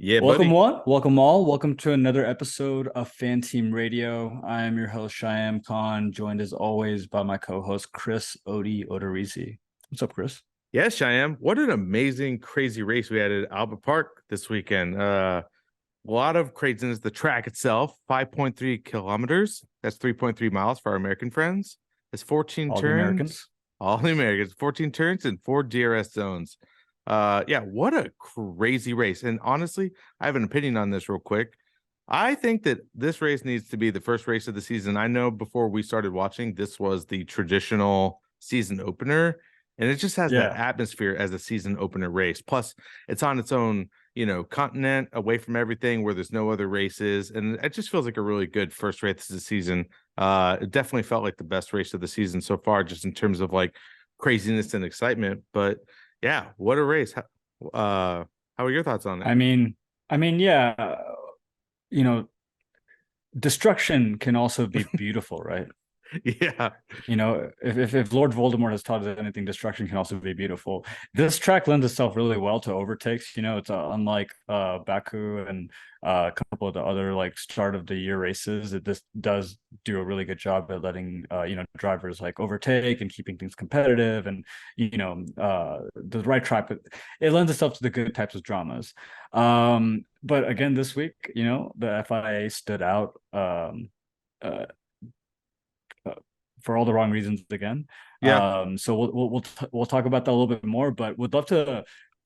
Yeah, Welcome buddy. one, welcome all, welcome to another episode of Fan Team Radio. I am your host Shayem Khan, joined as always by my co-host Chris Odorizzi. What's up, Chris? Yes, I am. What an amazing, crazy race we had at Albert Park this weekend. A lot of craziness. The track itself, 5.3 kilometers. That's 3.3 miles for our American friends. It's 14 All the turns. Americans. All the Americans, 14 turns and four DRS zones. Yeah, what a crazy race. And honestly, I have an opinion on this real quick. I think that this race needs to be the first race of the season. I know before we started watching, this was the traditional season opener, and it just has that Yeah, atmosphere as a season opener race. Plus, it's on its own, continent away from everything where there's no other races, and it just feels like a really good first race of the season. It definitely felt like the best race of the season so far, just in terms of like craziness and excitement. But yeah, what a race! How are your thoughts on it? I mean, yeah, you know, destruction can also be beautiful, right? Yeah, If Lord Voldemort has taught us anything, destruction can also be beautiful. This track lends itself really well to overtakes. It's unlike Baku and a couple of the other like start of the year races. This does do a really good job at letting drivers like overtake and keeping things competitive and the right track. But it lends itself to the good types of dramas. But again, this week, the FIA stood out. Uh, for all the wrong reasons again. yeah. So we'll talk about that a little bit more, but would love to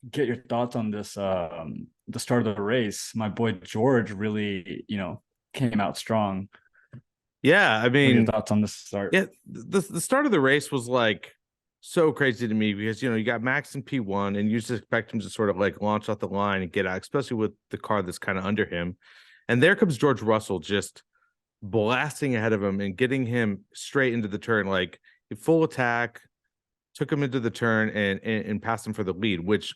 get your thoughts on this. The start of the race, my boy George really, came out strong. Yeah, I What are your mean, thoughts on this start? yeah, the start of the race was like so crazy to me because you got Max in P1 and you just expect him to sort of like launch off the line and get out, especially with the car that's kind of under him. And there comes George Russell just blasting ahead of him and getting him straight into the turn, like full attack, took him into the turn and passed him for the lead, which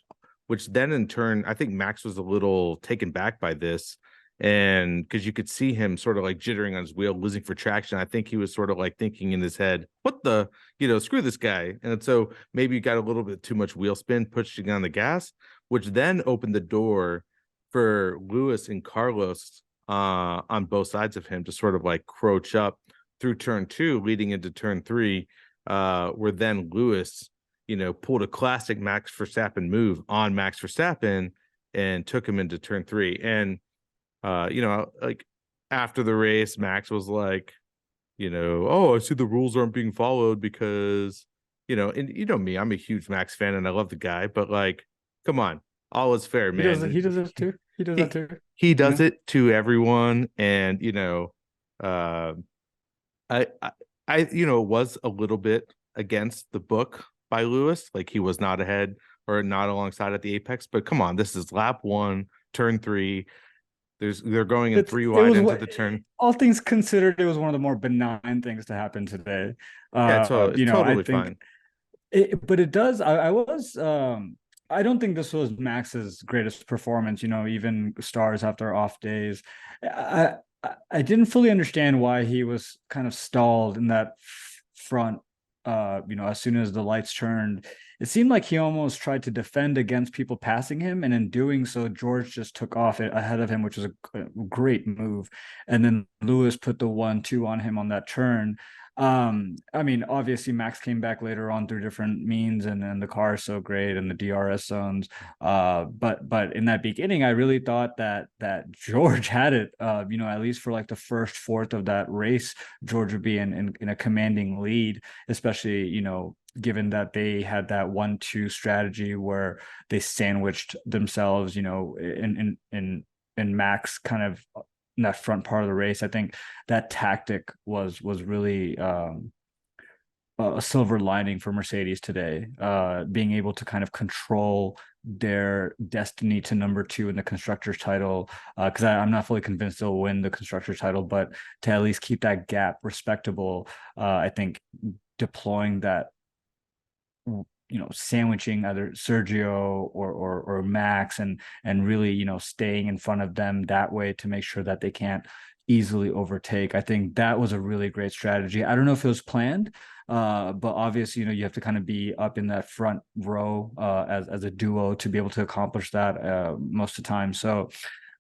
then in turn I think Max was a little taken back by this, and because you could see him sort of like jittering on his wheel, losing for traction. I think he was sort of like thinking in his head, "What the, screw this guy," and so maybe he got a little bit too much wheel spin, pushing on the gas, which then opened the door for Lewis and Carlos on both sides of him to sort of like croach up through turn two, leading into turn three where then Lewis, pulled a classic Max Verstappen move on Max Verstappen and took him into turn three. And, like after the race, Max was like, oh, I see the rules aren't being followed because, and me, I'm a huge Max fan and I love the guy, but like, come on, all is fair, He does it. man. He does it too. He does that He, too. he You does know. it to everyone. And, uh, I, I, was a little bit against the book by Lewis. Like he was not ahead or not alongside at the apex. But come on, this is lap one, turn three. They're going in three It wide was into what the turn. all things considered, it was one of the more benign things to happen today. Yeah, it's I totally think fine. but it does. I was. I don't think this was Max's greatest performance. Even stars after off days. I didn't fully understand why he was kind of stalled in that front. As soon as the lights turned, it seemed like he almost tried to defend against people passing him, and in doing so, George just took off ahead of him, which was a great move. And then Lewis put the 1-2 on him on that turn. I mean, obviously Max came back later on through different means, and then the car is so great and the DRS zones. But in that beginning, I really thought that George had it. At least for like the first fourth of that race, George would be in a commanding lead, especially given that they had that 1-2 strategy where they sandwiched themselves, in Max kind of in that front part of the race. I think that tactic was really a silver lining for Mercedes today, being able to kind of control their destiny to number two in the constructors title. Because I'm not fully convinced they'll win the constructors title, but to at least keep that gap respectable, I think deploying that sandwiching either Sergio or Max, and really, staying in front of them that way to make sure that they can't easily overtake. I think that was a really great strategy. I don't know if it was planned, but obviously, you have to kind of be up in that front row as a duo to be able to accomplish that most of the time. So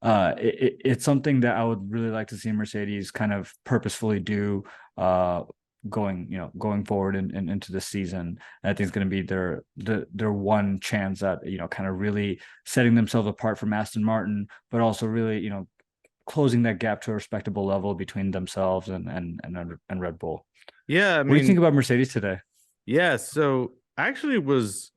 it's something that I would really like to see Mercedes kind of purposefully do going forward and into the season. I think it's going to be their one chance at kind of really setting themselves apart from Aston Martin, but also really closing that gap to a respectable level between themselves and Red Bull. Yeah, I What do you think mean, about Mercedes today? yeah. So actually, was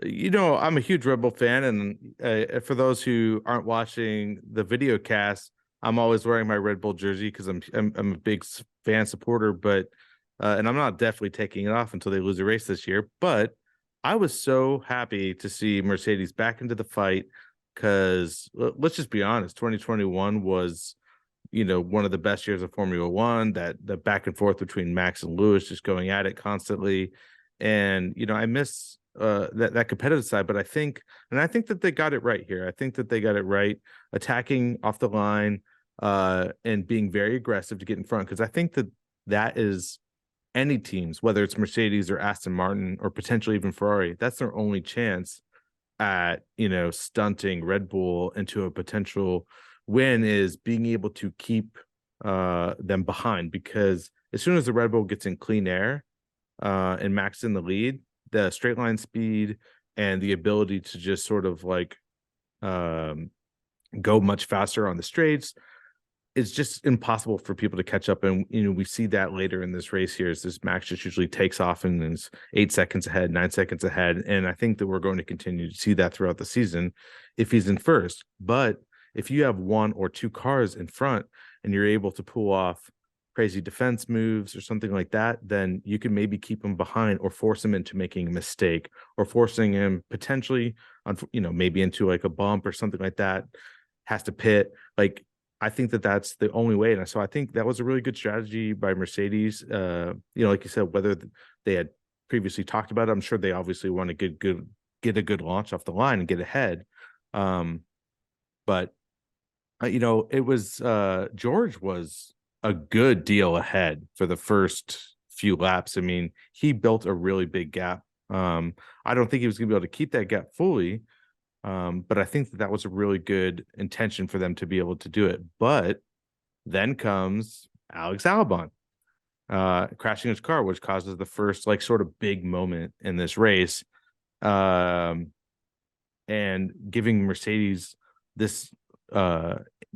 I'm a huge Red Bull fan, and for those who aren't watching the video cast, I'm always wearing my Red Bull jersey because I'm a big fan supporter, but and I'm not definitely taking it off until they lose a race this year. But I was so happy to see Mercedes back into the fight because let's just be honest, 2021 was one of the best years of Formula One. That the back and forth between Max and Lewis just going at it constantly, and I miss that competitive side. But I think that they got it right here. I think that they got it right, attacking off the line, and being very aggressive to get in front. Because I think that is any teams, whether it's Mercedes or Aston Martin or potentially even Ferrari, that's their only chance at stunting Red Bull into a potential win, is being able to keep them behind. Because as soon as the Red Bull gets in clean air and Max in the lead, the straight line speed and the ability to just sort of like go much faster on the straights, it's just impossible for people to catch up. And we see that later in this race here, is this Max just usually takes off and is 8 seconds ahead, 9 seconds ahead. And I think that we're going to continue to see that throughout the season if he's in first. But if you have one or two cars in front and you're able to pull off crazy defense moves or something like that, then you can maybe keep him behind or force him into making a mistake, or forcing him potentially on, maybe into like a bump or something like that, has to pit. Like, I think that that's the only way. And so I think that was a really good strategy by Mercedes. Like you said, whether they had previously talked about it, I'm sure they obviously want to get a good launch off the line and get ahead. But it was George was a good deal ahead for the first few laps. I mean, he built a really big gap. I don't think he was going to be able to keep that gap fully. But I think that was a really good intention for them to be able to do it. But then comes Alex Albon crashing his car, which causes the first like sort of big moment in this race, and giving Mercedes this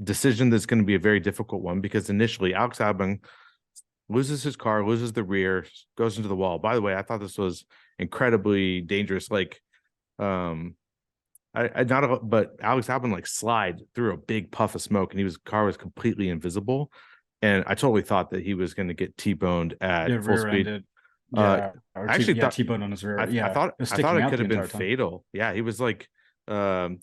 decision that's going to be a very difficult one, because initially Alex Albon loses his car, loses the rear, goes into the wall. By the way, I thought this was incredibly dangerous. Like, but Alex Albon like slide through a big puff of smoke, and car was completely invisible. And I totally thought that he was going to get T-boned at full speed. Rear-ended. Uh, Yeah, or I actually thought T-bone on his rear. I Yeah, thought it was I thought sticking it out could the have been entire time. fatal. Yeah, he was like,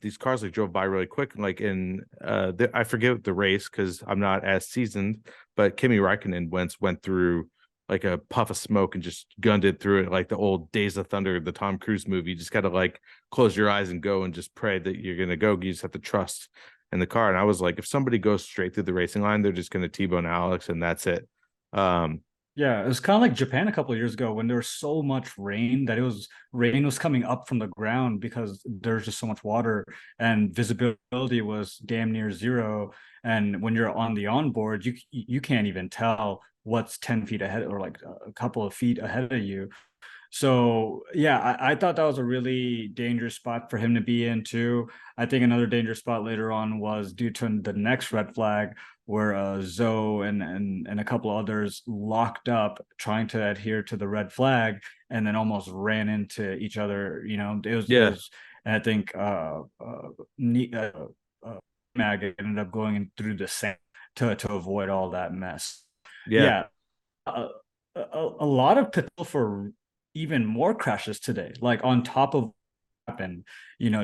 these cars like drove by really quick. Like in I forget the race because I'm not as seasoned, but Kimi Räikkönen went through like a puff of smoke and just gunned it through it, like the old Days of Thunder, the Tom Cruise movie. You just gotta like close your eyes and go and just pray that you're gonna go. You just have to trust in the car. And I was like, if somebody goes straight through the racing line, they're just gonna T-bone Alex, and that's it. Yeah, it was kind of like Japan a couple of years ago when there was so much rain that rain was coming up from the ground because there's just so much water, and visibility was damn near zero. And when you're on the onboard, you can't even tell what's 10 feet ahead or like a couple of feet ahead of you. So yeah, I thought that was a really dangerous spot for him to be in too. I think another dangerous spot later on was due to the next red flag where Zoe and a couple of others locked up trying to adhere to the red flag and then almost ran into each other. It Yeah, was, and I think Mag ended up going in through the sand to avoid all that mess. yeah, Yeah, a lot of potential for even more crashes today, like on top of what happened,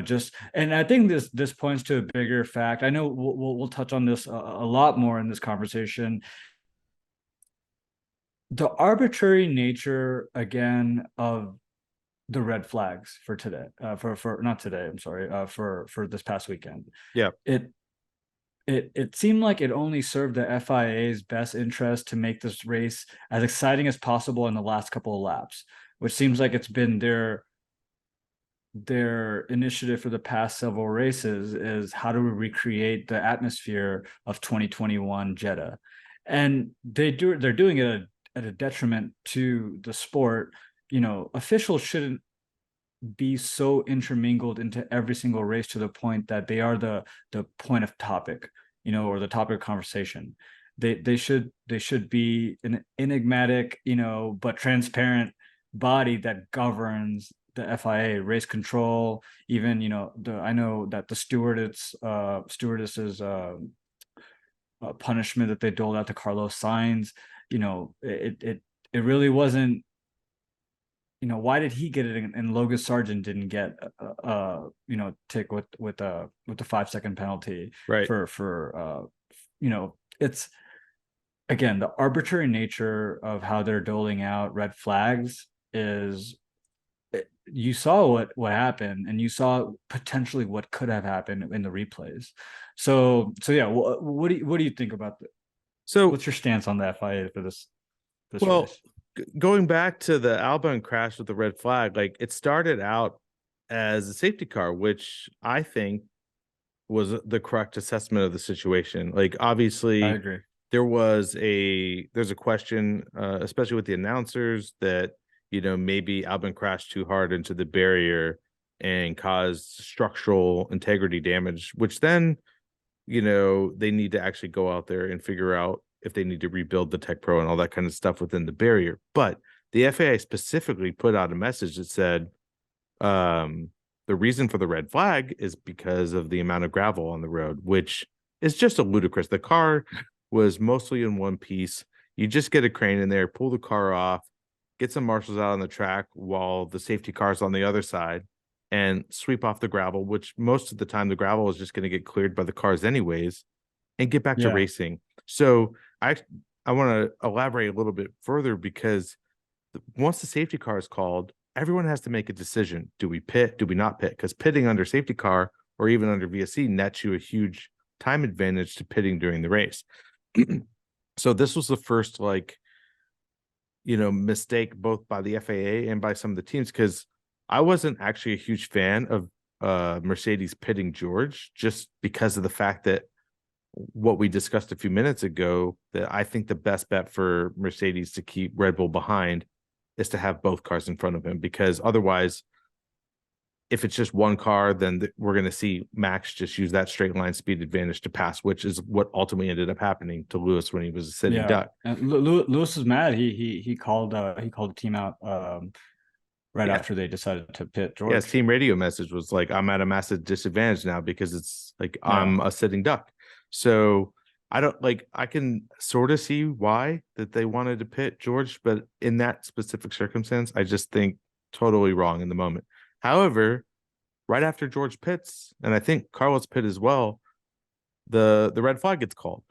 just, and I think this points to a bigger fact. I know we'll touch on this a lot more in this conversation. The arbitrary nature again of the red flags for today, for not today, I'm sorry, for this past weekend. Yeah. It it seemed like it only served the FIA's best interest to make this race as exciting as possible in the last couple of laps, which seems like it's been their initiative for the past several races, is how do we recreate the atmosphere of 2021 Jeddah. And they're doing it at a detriment to the sport. Officials shouldn't be so intermingled into every single race to the point that they are the point of topic, or the topic of conversation. They should be an enigmatic, but transparent body that governs the FIA race control. Even, I know that the stewardesses punishment that they doled out to Carlos Sainz, it really wasn't. Why did he get it and Logan Sargent didn't get tick with the 5-second penalty? Right. For it's, again, the arbitrary nature of how they're doling out red flags is, you saw what happened, and you saw potentially what could have happened in the replays. So yeah, what do you think about that? So What's your stance on the FIA for this well, race? going back to the Albon crash with the red flag, like it started out as a safety car, which I think was the correct assessment of the situation. Like I obviously agree. there's a question, especially with the announcers, that maybe Albon crashed too hard into the barrier and caused structural integrity damage, which then they need to actually go out there and figure out if they need to rebuild the Tech Pro and all that kind of stuff within the barrier. But the FAA specifically put out a message that said the reason for the red flag is because of the amount of gravel on the road, which is just a ludicrous. The car was mostly in one piece. You just get a crane in there, pull the car off, get some marshals out on the track while the safety car's on the other side, and sweep off the gravel, which most of the time the gravel is just going to get cleared by the cars anyways, and get back to Yeah. racing. So I want to elaborate a little bit further, because once the safety car is called, everyone has to make a decision. Do we pit? Do we not pit? Because pitting under safety car or even under VSC nets you a huge time advantage to pitting during the race. So this was the first mistake both by the FAA and by some of the teams, because I wasn't actually a huge fan of Mercedes pitting George, just because of the fact that what we discussed a few minutes ago, that I think the best bet for Mercedes to keep Red Bull behind is to have both cars in front of him, because otherwise, if it's just one car, then we're going to see Max just use that straight line speed advantage to pass, which is what ultimately ended up happening to Lewis when he was a sitting duck. And Lewis was mad. He called the team out right after they decided to pit George. Yeah, his team radio message was like, I'm at a massive disadvantage now because it's like I'm a sitting duck. So I can sort of see why that they wanted to pit George, but in that specific circumstance, I just think totally wrong in the moment. However, right after George pits, and I think Carlos pit as well, the red flag gets called.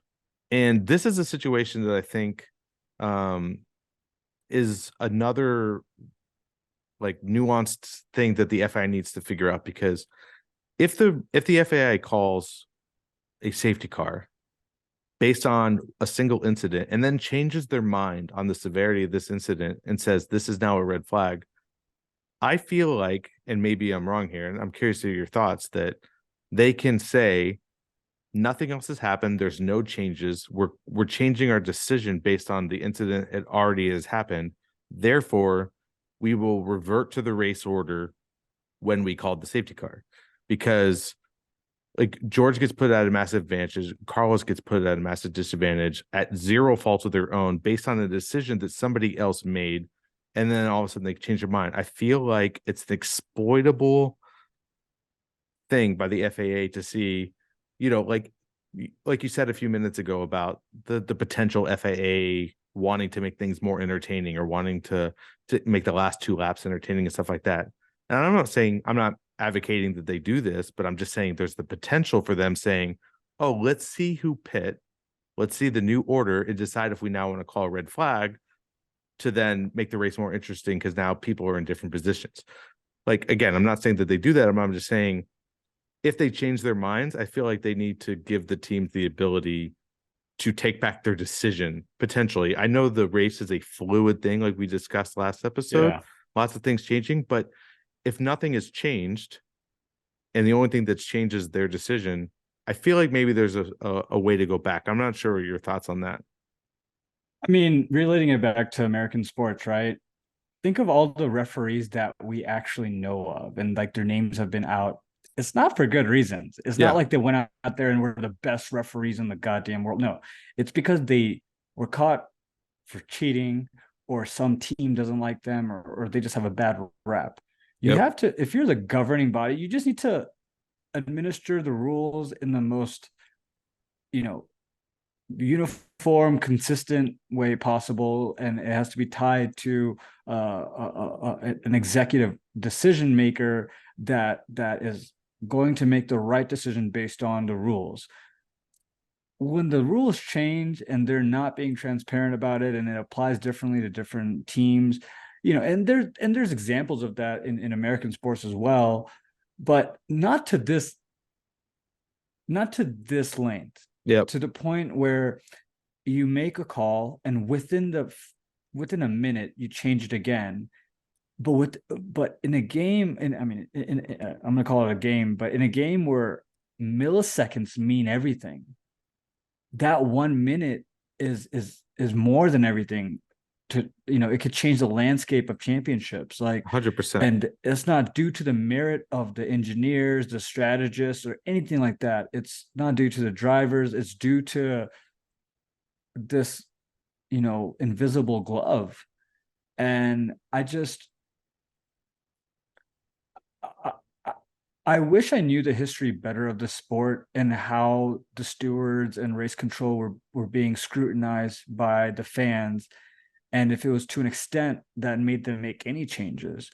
And this is a situation that I think is another nuanced thing that the FIA needs to figure out, because if the FAA calls a safety car based on a single incident and then changes their mind on the severity of this incident and says this is now a red flag, I feel like, and maybe I'm wrong here, and I'm curious to hear your thoughts, that they can say nothing else has happened, there's no changes, we're changing our decision based on the incident it already has happened, therefore we will revert to the race order when we called the safety car. Because George gets put at a massive advantage, Carlos gets put at a massive disadvantage at zero fault of their own based on a decision that somebody else made, and then all of a sudden they change their mind. I feel like it's an exploitable thing by the FAA to see, like you said a few minutes ago about the potential FAA wanting to make things more entertaining or wanting to make the last two laps entertaining and stuff like that. And I'm not advocating that they do this, but I'm just saying there's the potential for them saying, oh, let's see who pit, let's see the new order and decide if we now want to call a red flag. to then make the race more interesting because now people are in different positions. Like, again, I'm not saying that they do that. I'm just saying if they change their minds, I feel like they need to give the teams the ability to take back their decision potentially. I know the race is a fluid thing, like we discussed last episode, Yeah. lots of things changing, but if nothing has changed and the only thing that's changed is their decision, I feel like maybe there's a way to go back. I'm not sure your thoughts on that. I mean, relating it back to American sports, right? Think of all the referees that we actually know of and like their names have been out. It's not for good reasons. It's not Yeah. like they went out there and were the best referees in the goddamn world. No, it's because they were caught for cheating or some team doesn't like them or they just have a bad rap. You Yep. have to, if you're the governing body, you just need to administer the rules in the most, you know, uniform, consistent way possible, and it has to be tied to an executive decision maker that is going to make the right decision based on the rules. When the rules change and they're not being transparent about it, and it applies differently to different teams, and there's examples of that in American sports as well, but not to this length. Yep. To the point where you make a call and within a minute you change it again. But in a game, and I mean, I'm gonna call it a game, but in a game where milliseconds mean everything, that 1 minute is more than everything. It could change the landscape of championships. Like, 100%. and it's not due to the merit of the engineers, the strategists, or anything like that. It's not due to the drivers. It's due to this, invisible glove. And I, I wish I knew the history better of the sport and how the stewards and race control were being scrutinized by the fans, and if it was to an extent that made them make any changes.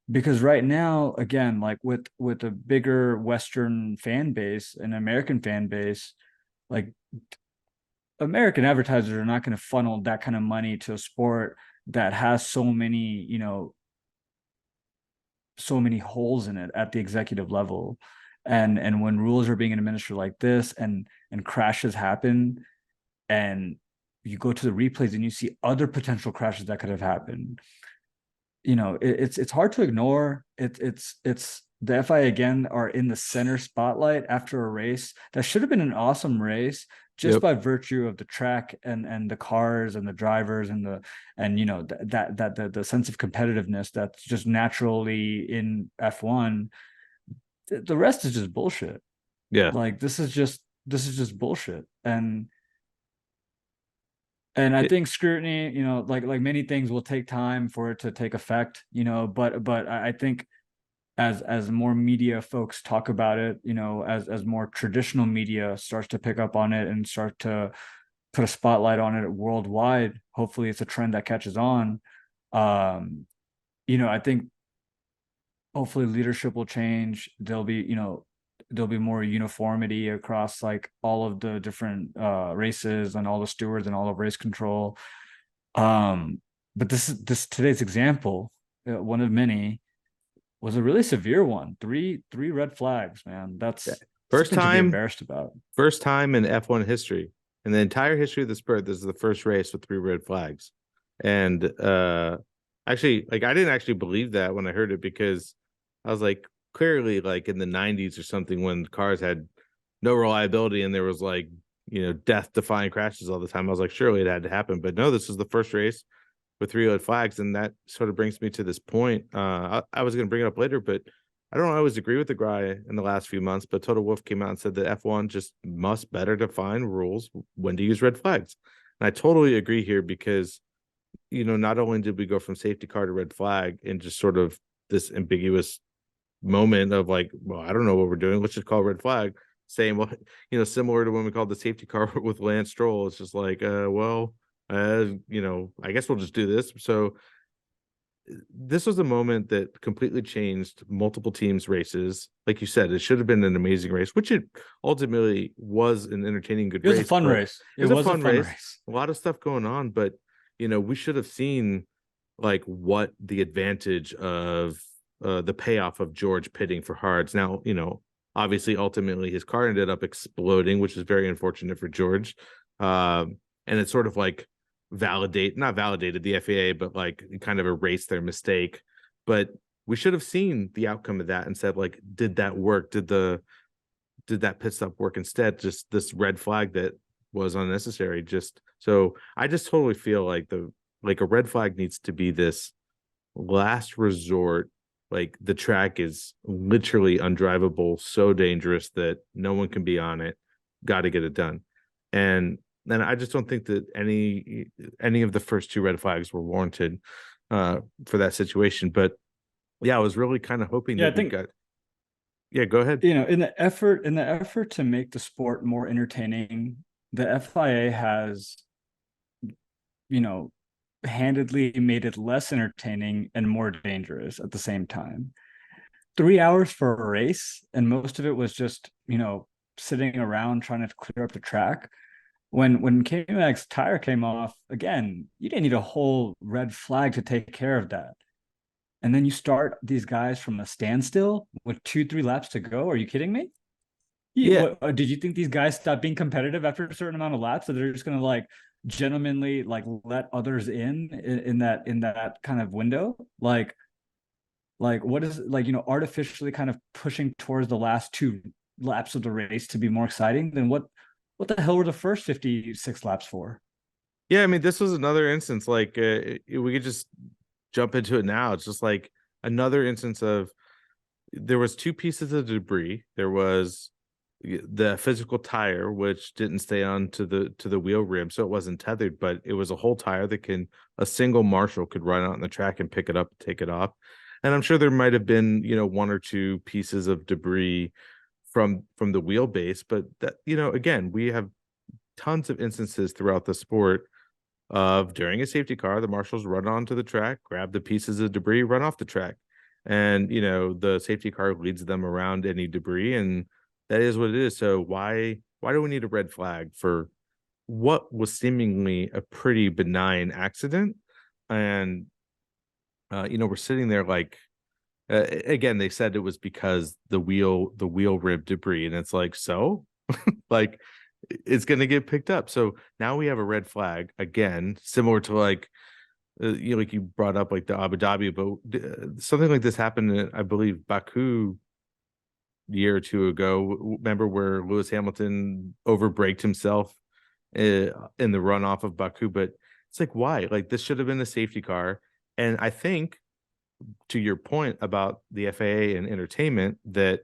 Because right now, again, like with a bigger Western fan base and American fan base, like American advertisers are not going to funnel that kind of money to a sport that has so many holes in it at the executive level. And when rules are being administered like this and crashes happen, and you go to the replays and you see other potential crashes that could have happened, it's hard to ignore. It's the FIA again are in the center spotlight after a race that should have been an awesome race, just Yep. by virtue of the track and the cars and the drivers and the sense of competitiveness that's just naturally in F1. The rest is just bullshit. Yeah. Like, this is just bullshit. And I It, think scrutiny, like many things, will take time for it to take effect, but I think as more media folks talk about it, as more traditional media starts to pick up on it and start to put a spotlight on it worldwide, hopefully it's a trend that catches on. I think hopefully leadership will change. There'll be more uniformity across like all of the different races and all the stewards and all of race control. But this today's example, one of many, was a really severe one. Three red flags, man. That's first something to be time, embarrassed about. first time in F1 history, in the entire history of the sport, this is the first race with 3 red flags. And actually, like, I didn't actually believe that when I heard it, because I was like, clearly, like in the 90s or something, when cars had no reliability and there was like, death-defying crashes all the time, I was like, surely it had to happen. But no, this was the first race with 3 red flags, and that sort of brings me to this point. I was going to bring it up later, but I don't always agree with the guy in the last few months. But Toto Wolff came out and said that F1 just must better define rules when to use red flags, and I totally agree here, because not only did we go from safety car to red flag in just sort of this ambiguous moment of like, well, I don't know what we're doing, let's just call red flag. Saying, well, similar to when we called the safety car with Lance Stroll, it's just like, I guess we'll just do this. So this was a moment that completely changed multiple teams' races. Like you said, it should have been an amazing race, which it ultimately was, an entertaining, good race. It was a fun race. It was a fun race. A lot of stuff going on, but we should have seen like what the advantage of the payoff of George pitting for Hards. Now, obviously, ultimately his car ended up exploding, which is very unfortunate for George. And it sort of like not validated the FAA, but like kind of erased their mistake. But we should have seen the outcome of that and said, like, did that work? Did that pit stop work instead? Just this red flag that was unnecessary. So I just totally feel like a red flag needs to be this last resort. Like the track is literally undrivable, so dangerous that no one can be on it. Got to get it done. And then I just don't think that any of the first two red flags were warranted for that situation. But yeah, I was really kind of hoping Yeah, I that we think, got. Yeah, go ahead. in the effort to make the sport more entertaining, the FIA has, handedly made it less entertaining and more dangerous at the same time. 3 hours for a race, and most of it was just, sitting around trying to clear up the track. When K-Mag's tire came off, again, you didn't need a whole red flag to take care of that. And then you start these guys from a standstill with 2-3 laps to go. Are you kidding me? Yeah, Did you think these guys stopped being competitive after a certain amount of laps, so they're just gonna like gentlemanly like let others in that kind of window? Like what is, like, artificially kind of pushing towards the last 2 laps of the race to be more exciting? Then what the hell were the first 56 laps for? yeah. I mean, this was another instance. Like we could just jump into it now. It's just like another instance of there was two pieces of debris. There was the physical tire, which didn't stay on to the wheel rim, so it wasn't tethered, but it was a whole tire that a single marshal could run out on the track and pick it up and take it off. And I'm sure there might have been, one or two pieces of debris from the wheelbase, but that, again, we have tons of instances throughout the sport of during a safety car, the marshals run onto the track, grab the pieces of debris, run off the track. And, the safety car leads them around any debris, and that is what it is. So why do we need a red flag for what was seemingly a pretty benign accident? And we're sitting there like again, they said it was because the wheel rim debris, and it's like, so like it's going to get picked up. So now we have a red flag again, similar to like like you brought up like the Abu Dhabi, but something like this happened in, I believe, Baku a year or two ago. Remember where Lewis Hamilton overbraked himself in the runoff of Baku? But it's like, why? Like this should have been a safety car. And I think, to your point about the FAA and entertainment, that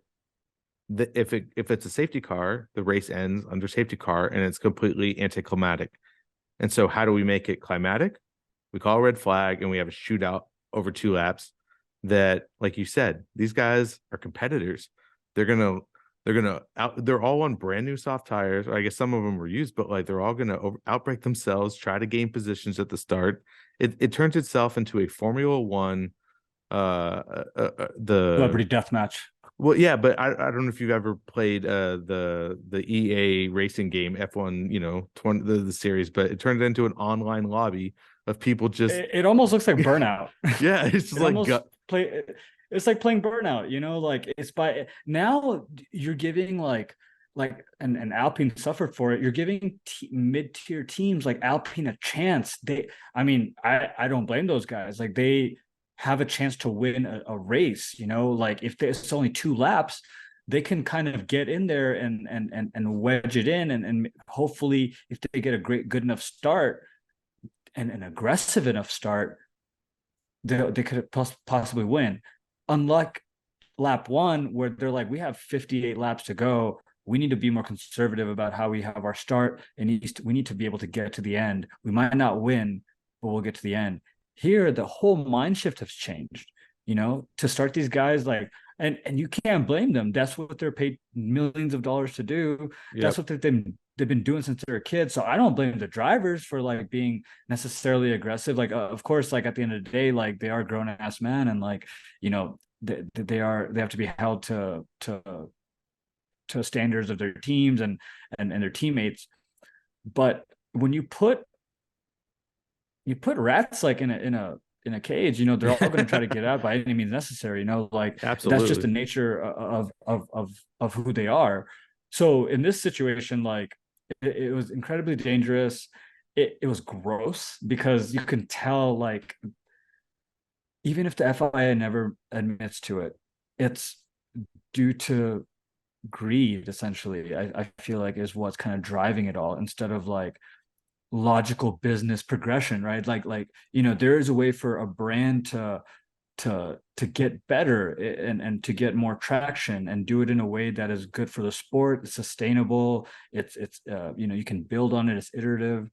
if it's a safety car, the race ends under safety car, and it's completely anticlimactic. And so, how do we make it climatic? We call a red flag, and we have a shootout over 2 laps. That, like you said, these guys are competitors. They're gonna they're all on brand new soft tires. I guess some of them were used, but like they're all gonna outbreak themselves, try to gain positions at the start. It turns itself into a Formula One the Celebrity deathmatch. well, yeah, but I don't know if you've ever played the EA racing game F1, 20 the series, but it turned into an online lobby of people just It almost looks like Burnout. yeah, it's just It like almost play. It's like playing Burnout. Like it's by now you're giving and Alpine suffered for it. You're giving mid-tier teams like Alpine a chance. I mean, I don't blame those guys. Like they have a chance to win a race. Like if it's only 2 laps, they can kind of get in there and wedge it in, and hopefully if they get a good enough start and an aggressive enough start, they could possibly win. Unlike lap one, where they're like, we have 58 laps to go. We need to be more conservative about how we have our start, and we need to be able to get to the end. We might not win, but we'll get to the end. Here, the whole mind shift has changed, to start these guys like, and you can't blame them. That's what they're paid millions of dollars to do. That's yep. what they've been doing since they were kids. So I don't blame the drivers for like being necessarily aggressive. Like, of course, like at the end of the day, like they are grown ass men, and like, they have to be held to standards of their teams and their teammates. But when you put rats like in in a cage, they're all going to try to get out by any means necessary. Like that's just the Absolutely. nature of who they are. So in this situation, like it was incredibly dangerous. It was gross because you can tell, like, even if the FIA never admits to it, it's due to greed, essentially. I feel like is what's kind of driving it all, instead of like logical business progression, right? There is a way for a brand to get better and to get more traction and do it in a way that is good for the sport. It's sustainable. It's you can build on it. It's iterative.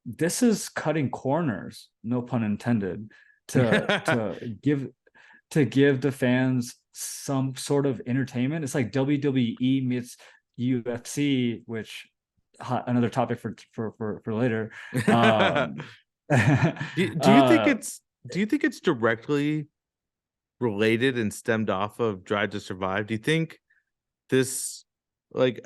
This is cutting corners, no pun intended, to give the fans some sort of entertainment. It's like WWE meets UFC, which another topic for later. Um, Do you think it's directly related and stemmed off of Drive to Survive? Do you think this, like,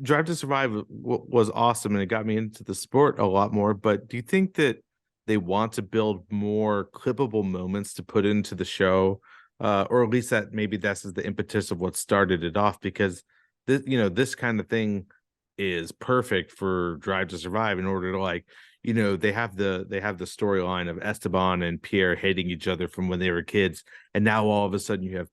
Drive to Survive was awesome and it got me into the sport a lot more, but do you think that they want to build more clippable moments to put into the show, or at least that maybe that's the impetus of what started it off? Because this kind of thing is perfect for Drive to Survive in order to, like, they have the storyline of Esteban and Pierre hating each other from when they were kids, and now all of a sudden you have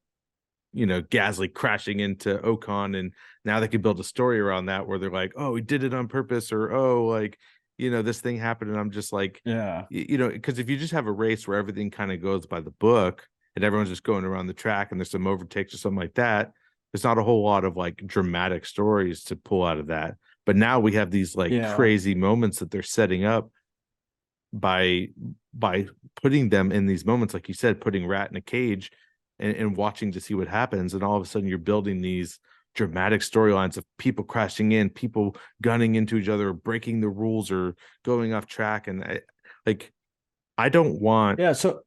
Gasly crashing into Ocon, and now they can build a story around that where they're like, oh, he did it on purpose, or oh, like, this thing happened. And I'm just like, yeah. because if you just have a race where everything kind of goes by the book and everyone's just going around the track and there's some overtakes or something like that, there's not a whole lot of like dramatic stories to pull out of that. But now we have these like Yeah. crazy moments that they're setting up by putting them in these moments, like you said, putting Rat in a cage and watching to see what happens. And all of a sudden you're building these dramatic storylines of people crashing in, people gunning into each other, breaking the rules or going off track. And I don't want. Yeah. So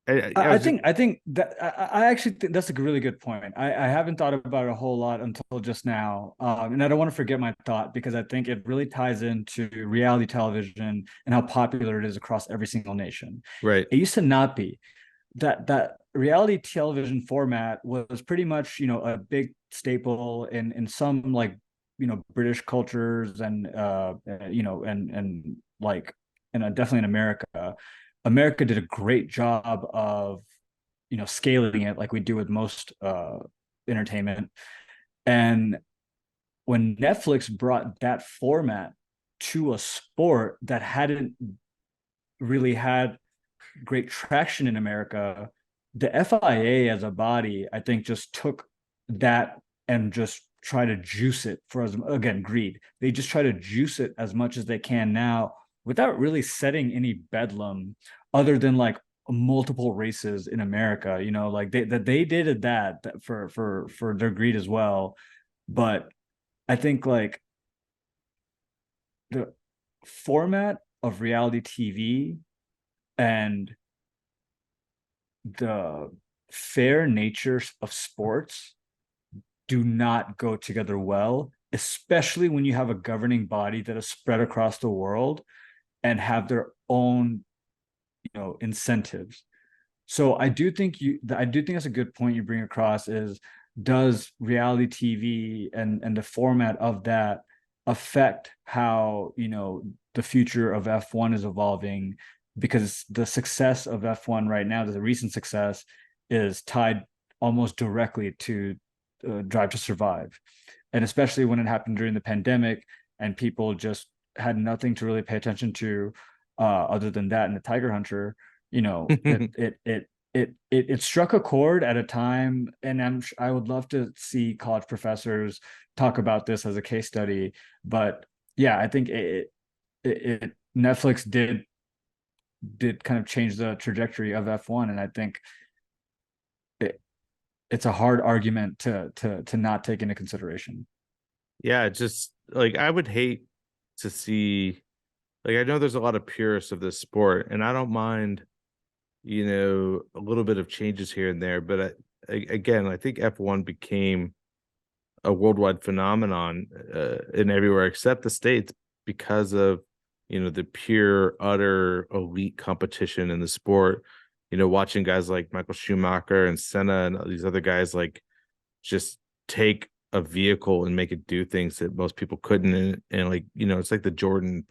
I think that I actually think that's a really good point. I haven't thought about it a whole lot until just now, and I don't want to forget my thought, because I think it really ties into reality television and how popular it is across every single nation. Right. It used to not be. That reality television format was pretty much, a big staple in some, like, British cultures, and and like, and definitely in America. America did a great job of, scaling it like we do with most entertainment. And when Netflix brought that format to a sport that hadn't really had great traction in America, the FIA as a body, I think, just took that and just try to juice it for, as again, greed. They just try to juice it as much as they can now, without really setting any bedlam, other than like multiple races in America. Like they did that for their greed as well. But I think, like, the format of reality TV and the fair nature of sports do not go together well, especially when you have a governing body that is spread across the world and have their own, incentives. So I do think that's a good point you bring across, is, does reality TV and the format of that affect how, the future of F1 is evolving? Because the success of F1 right now, the recent success, is tied almost directly to Drive to Survive. And especially when it happened during the pandemic and people just had nothing to really pay attention to, other than that and the Tiger Hunter. It struck a chord at a time, and I would love to see college professors talk about this as a case study. But yeah, I think Netflix did kind of change the trajectory of F1, and I think it's a hard argument to not take into consideration. Yeah, just like I would hate to see, like, I know there's a lot of purists of this sport, and I don't mind, a little bit of changes here and there, but again, I think F1 became a worldwide phenomenon in everywhere except the States because of the pure, utter elite competition in the sport. Watching guys like Michael Schumacher and Senna and these other guys like just take a vehicle and make it do things that most people couldn't. And like, it's like the Jordan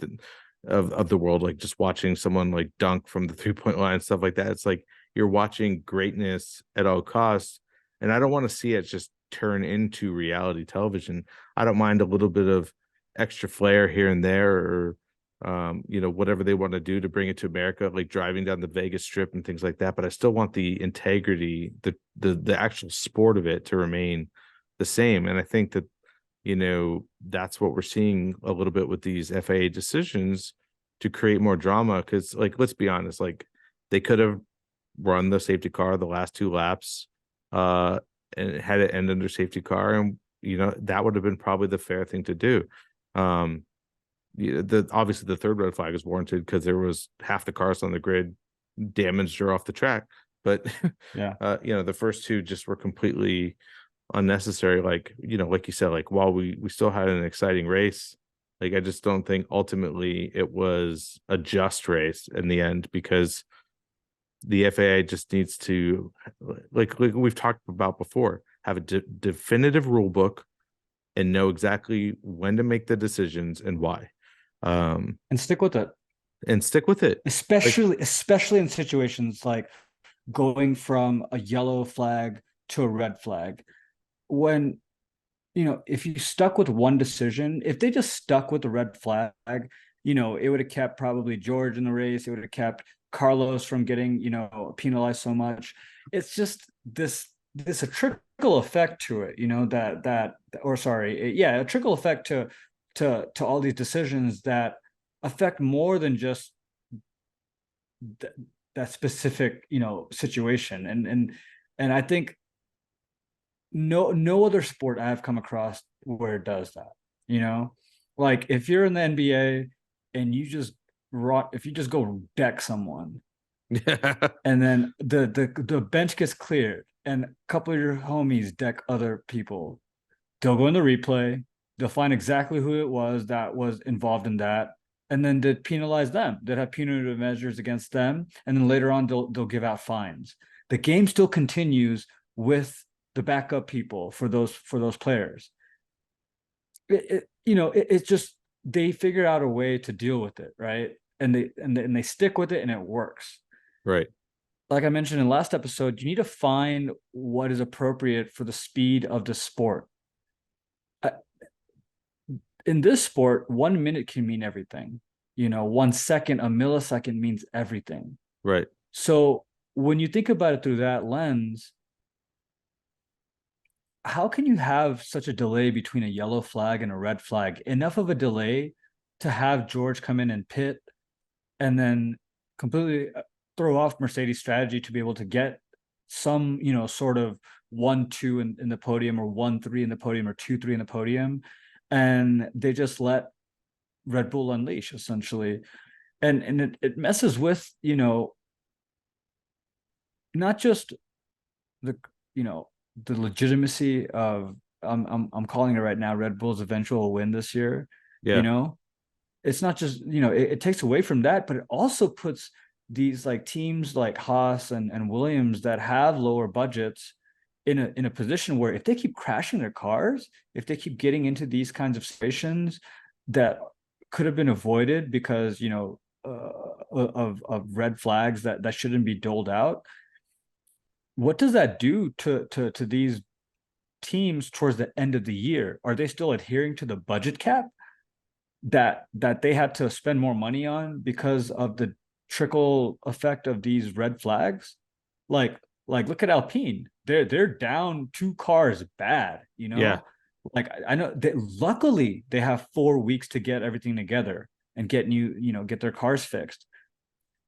of the world, like just watching someone like dunk from the 3-point line, stuff like that. It's like you're watching greatness at all costs. And I don't want to see it just turn into reality television. I don't mind a little bit of extra flair here and there, or whatever they want to do to bring it to America, like driving down the Vegas Strip and things like that. But I still want the integrity, the actual sport of it to remain the same. And I think that, that's what we're seeing a little bit with these FIA decisions to create more drama. Because, like, let's be honest, like they could have run the safety car the last 2 laps, and had it end under safety car, and that would have been probably the fair thing to do. Obviously the third red flag is warranted because there was half the cars on the grid damaged or off the track, but Yeah. the first 2 just were completely unnecessary. Like, like you said, like while we still had an exciting race, like I just don't think ultimately it was a just race in the end, because the FAA just needs to, like we've talked about before, have a definitive rule book and know exactly when to make the decisions and why. And stick with it. Like, Especially in situations like going from a yellow flag to a red flag. When, if you stuck with one decision, if they just stuck with the red flag, it would have kept probably George in the race. It would have kept Carlos from getting, penalized so much. It's just a trickle effect to it, a trickle effect to all these decisions that affect more than just that specific, situation. And I think no other sport I've come across where it does that. Like if you're in the NBA and if you just go deck someone, and then the bench gets cleared and a couple of your homies deck other people, they'll go in the replay, they'll find exactly who it was that was involved in that, and then they penalize them. They'd have punitive measures against them, and then later on they'll give out fines. The game still continues with the backup people for those players. It's just they figure out a way to deal with it, right? And they stick with it, and it works. Right. Like I mentioned in last episode, you need to find what is appropriate for the speed of the sport. In this sport, 1 minute can mean everything. 1 second, a millisecond means everything. Right. So when you think about it through that lens, how can you have such a delay between a yellow flag and a red flag? Enough of a delay to have George come in and pit, and then completely throw off Mercedes' strategy to be able to get some, sort of 1-2 in the podium, or 1-3 in the podium, or 2-3 in the podium. And they just let Red Bull unleash, essentially. And it messes with, not just the, the legitimacy of, I'm calling it right now, Red Bull's eventual win this year. Yeah. It's not just, it takes away from that, but it also puts these like teams like Haas and Williams that have lower budgets in a position where if they keep crashing their cars, if they keep getting into these kinds of situations that could have been avoided because of red flags that shouldn't be doled out, what does that do to these teams towards the end of the year? Are they still adhering to the budget cap that they had to spend more money on because of the trickle effect of these red flags? Like look at Alpine. They're down 2 cars bad, Yeah. Like I know that luckily they have 4 weeks to get everything together and get get their cars fixed.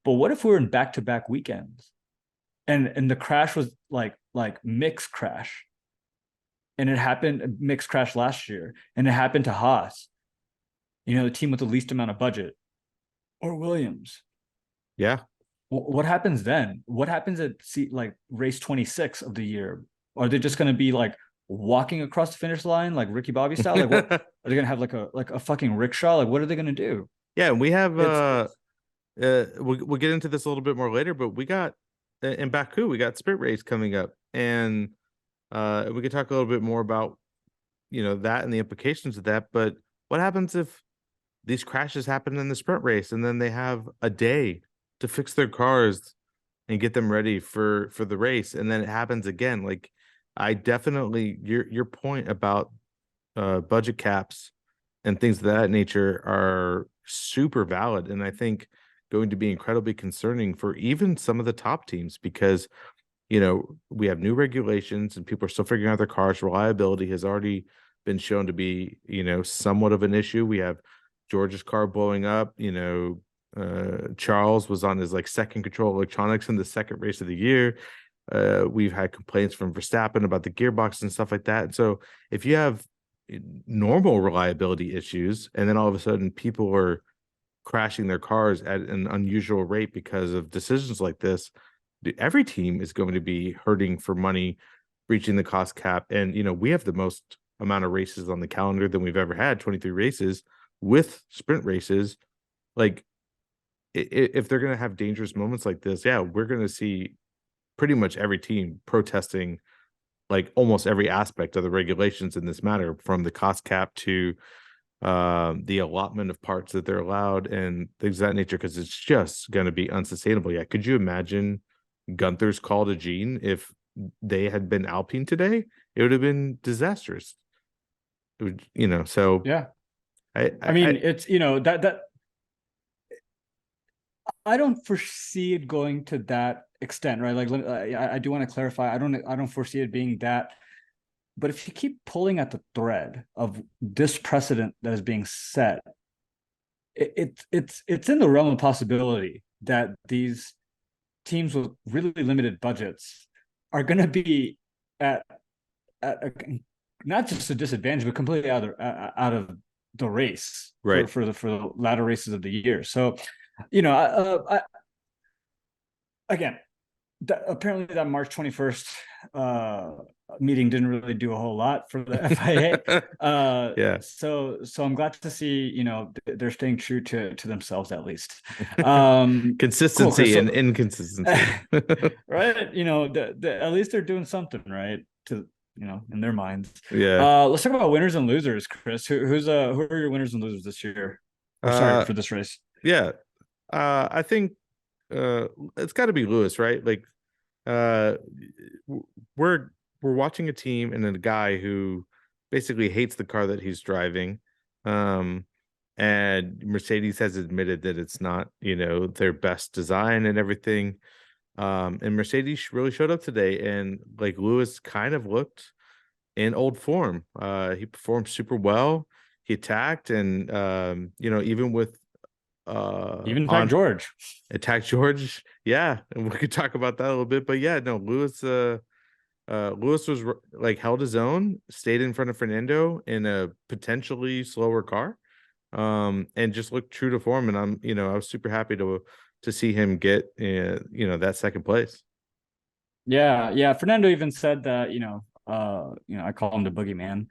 But what if we're in back-to-back weekends and the crash was like mixed crash, and it happened mixed crash last year, and it happened to Haas, the team with the least amount of budget, or Williams? Yeah. What happens then? What happens at race 26 of the year? Are they just going to be like walking across the finish line like Ricky Bobby style? Like what are they going to have, like a fucking rickshaw? Like what are they going to do? Yeah, we have It's we'll get into this a little bit more later, but we got in Baku, we got sprint race coming up, and we could talk a little bit more about that and the implications of that. But what happens if these crashes happen in the sprint race and then they have a day to fix their cars and get them ready for the race, and then it happens again? Like, I definitely, your point about budget caps and things of that nature are super valid, and I think going to be incredibly concerning for even some of the top teams, because we have new regulations and people are still figuring out their cars. Reliability has already been shown to be, somewhat of an issue. We have George's car blowing up. Charles was on his like second control electronics in the second race of the year. We've had complaints from Verstappen about the gearbox and stuff like that. And so if you have normal reliability issues and then all of a sudden people are crashing their cars at an unusual rate because of decisions like this, every team is going to be hurting for money, reaching the cost cap. And we have the most amount of races on the calendar than we've ever had, 23 races with sprint races. Like, if they're going to have dangerous moments like this, yeah, we're going to see pretty much every team protesting like almost every aspect of the regulations in this matter, from the cost cap to the allotment of parts that they're allowed and things of that nature, because it's just going to be unsustainable. Yeah, could you imagine Gunther's call to Gene if they had been Alpine today? It would have been disastrous. It would, so yeah. I I mean, it's that I don't foresee it going to that extent, right? Like, I do want to clarify. I don't foresee it being that. But if you keep pulling at the thread of this precedent that is being set, it's in the realm of possibility that these teams with really limited budgets are going to be at not just a disadvantage, but completely out of the race right. for the latter races of the year. So, again, apparently that March 21st meeting didn't really do a whole lot for the FIA. Yeah. So I'm glad to see, they're staying true to themselves at least. Cool, Chris. Consistency and inconsistency. Right? At least they're doing something right to in their minds. Yeah. Let's talk about winners and losers, Chris. Who are your winners and losers this year? Or sorry, Uh for this race. yeah. I think it's got to be Lewis, right? Like, uh we're watching a team and a guy who basically hates the car that he's driving. And Mercedes has admitted that it's not, their best design and everything. And Mercedes really showed up today, and like Lewis kind of looked in old form. He performed super well. He attacked, and even with Even Tag on George. attack George. Yeah, and we could talk about that a little bit. But yeah, no, Lewis was like held his own, stayed in front of Fernando in a potentially slower car, and just looked true to form. And I was super happy to see him get that second place. Yeah, yeah. Fernando even said that, I call him the boogeyman.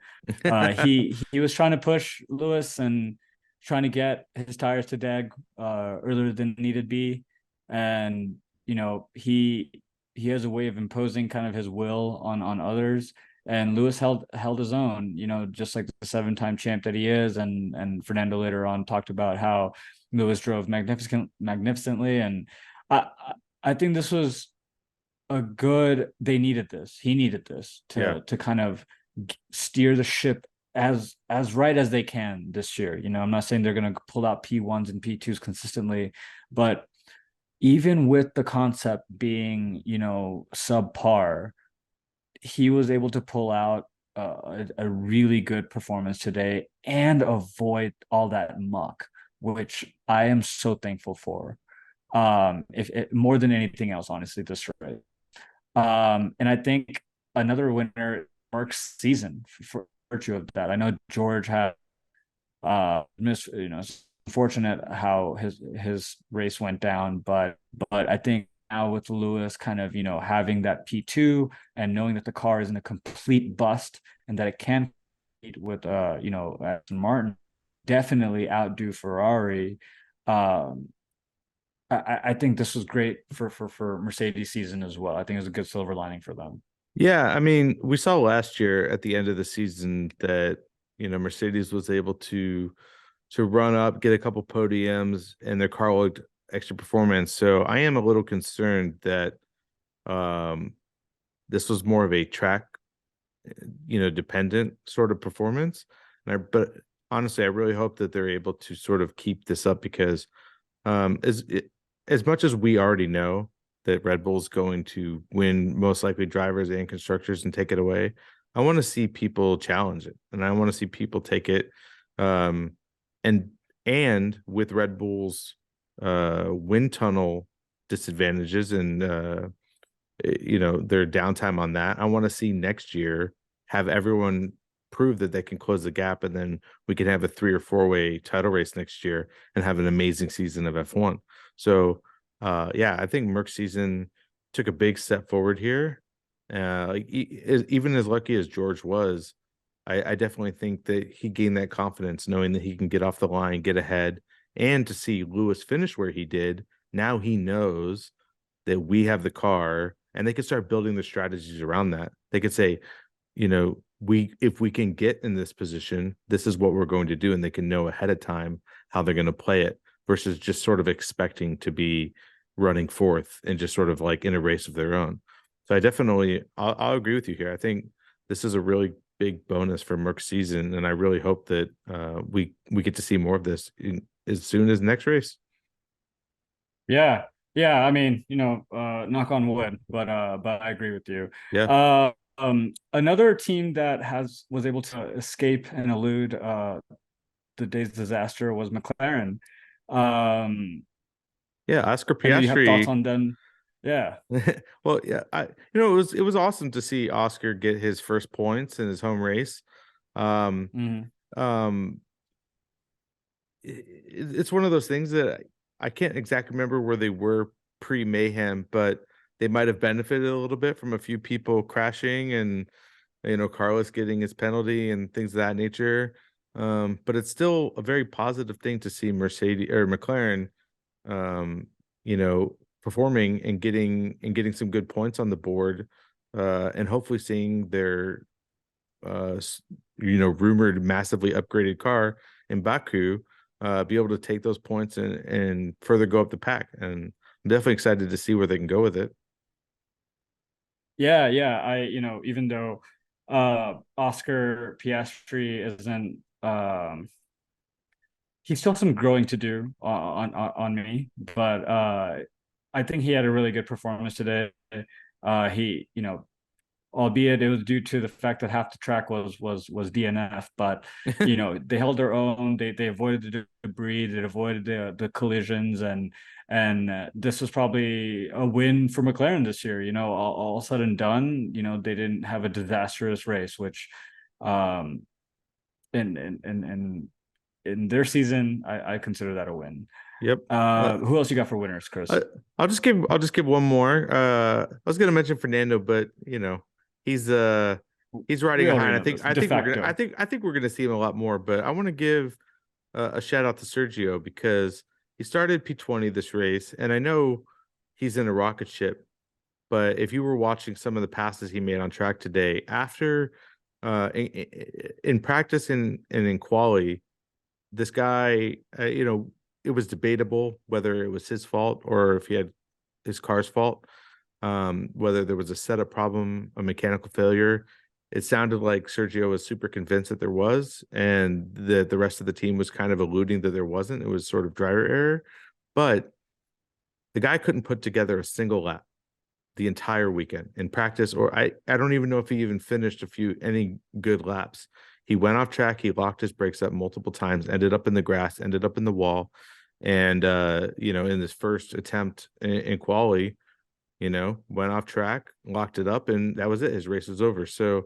He was trying to push Lewis and trying to get his tires to dead earlier than needed be. And, he has a way of imposing kind of his will on others. And Lewis held his own, just like the 7-time champ that he is. And Fernando later on talked about how Lewis drove magnificently. And I I think this was they needed this. He needed this Yeah. to kind of steer the ship as right as they can this year. I'm not saying they're going to pull out P1s and P2s consistently, but even with the concept being, subpar, he was able to pull out a really good performance today and avoid all that muck, which I am so thankful for. If more than anything else, honestly, this race. And I think another winner, Mark's season, for virtue of that. I know George had it's unfortunate how his race went down, but I think now with Lewis kind of having that P2 and knowing that the car isn't a complete bust and that it can compete with Aston Martin, definitely outdo Ferrari. Um, I think this was great for Mercedes season as well. I think it was a good silver lining for them. Yeah, I mean, we saw last year at the end of the season that Mercedes was able to run up, get a couple podiums, and their car looked extra performance. So I am a little concerned that um this was more of a track, dependent sort of performance. But honestly, I really hope that they're able to sort of keep this up because as much as we already know that Red Bull's going to win most likely drivers and constructors and take it away, I want to see people challenge it, and I want to see people take it. Um, and with Red Bull's wind tunnel disadvantages and their downtime on that, I want to see next year have everyone prove that they can close the gap, and then we can have a 3 or 4 way title race next year and have an amazing season of F1. So yeah, I think Merck's season took a big step forward here. Even as lucky as George was, I definitely think that he gained that confidence knowing that he can get off the line, get ahead, and to see Lewis finish where he did. Now he knows that we have the car, and they could start building the strategies around that. They could say, we if we can get in this position, this is what we're going to do, and they can know ahead of time how they're going to play it versus just sort of expecting to be running fourth and just sort of like in a race of their own. So I'll agree with you here. I think this is a really big bonus for Merck's season, and I really hope that we get to see more of this as soon as next race. Yeah, yeah. I mean, knock on wood, but I agree with you. Yeah. Another team that was able to escape and elude the day's disaster was McLaren. Um, Yeah, Oscar I know you have thoughts Piastri. on them. Yeah. Well, yeah, it was awesome to see Oscar get his first points in his home race. Um, Mhm. um, it's one of those things that I can't exactly remember where they were pre-mayhem, but they might have benefited a little bit from a few people crashing and Carlos getting his penalty and things of that nature. But it's still a very positive thing to see Mercedes or McLaren um, performing and getting some good points on the board, and hopefully seeing their uh, rumored massively upgraded car in Baku be able to take those points and further go up the pack. And I'm definitely excited to see where they can go with it. Yeah, yeah. Even though Oscar Piastri isn't he still has some growing to do on me, but I think he had a really good performance today. He, albeit it was due to the fact that half the track was DNF, but they held their own. They avoided the debris, they avoided the collisions, and this was probably a win for McLaren this year. All said and done, they didn't have a disastrous race, which um in in their season, I consider that a win. Yep. Who else you got for winners, Chris? I, I'll just give one more. I was gonna mention Fernando, but he's he's riding We a high, and already I know think this. I De think we're gonna I facto. think I think we're gonna see him a lot more. But I want to give a shout out to Sergio because he started P20 this race, and I know he's in a rocket ship. But if you were watching some of the passes he made on track today, after in practice and in quali, this guy, it was debatable whether it was his fault or if he had his car's fault, whether there was a setup problem, a mechanical failure. It sounded like Sergio was super convinced that there was, and that the rest of the team was kind of alluding that there wasn't. It was sort of driver error, but the guy couldn't put together a single lap the entire weekend in practice, or I don't even know if he even finished any good laps. He went off track, he locked his brakes up multiple times, ended up in the grass, ended up in the wall, and in this first attempt in quali, went off track, locked it up, and that was it. His race was over. So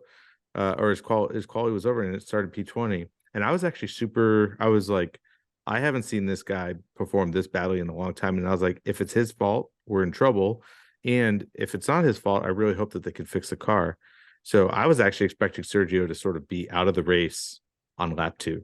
or his quali was over and it started P20. And I was actually I was like, I haven't seen this guy perform this badly in a long time. And I was like, if it's his fault, we're in trouble. And if it's not his fault, I really hope that they can fix the car. So I was actually expecting Sergio to sort of be out of the race on lap two.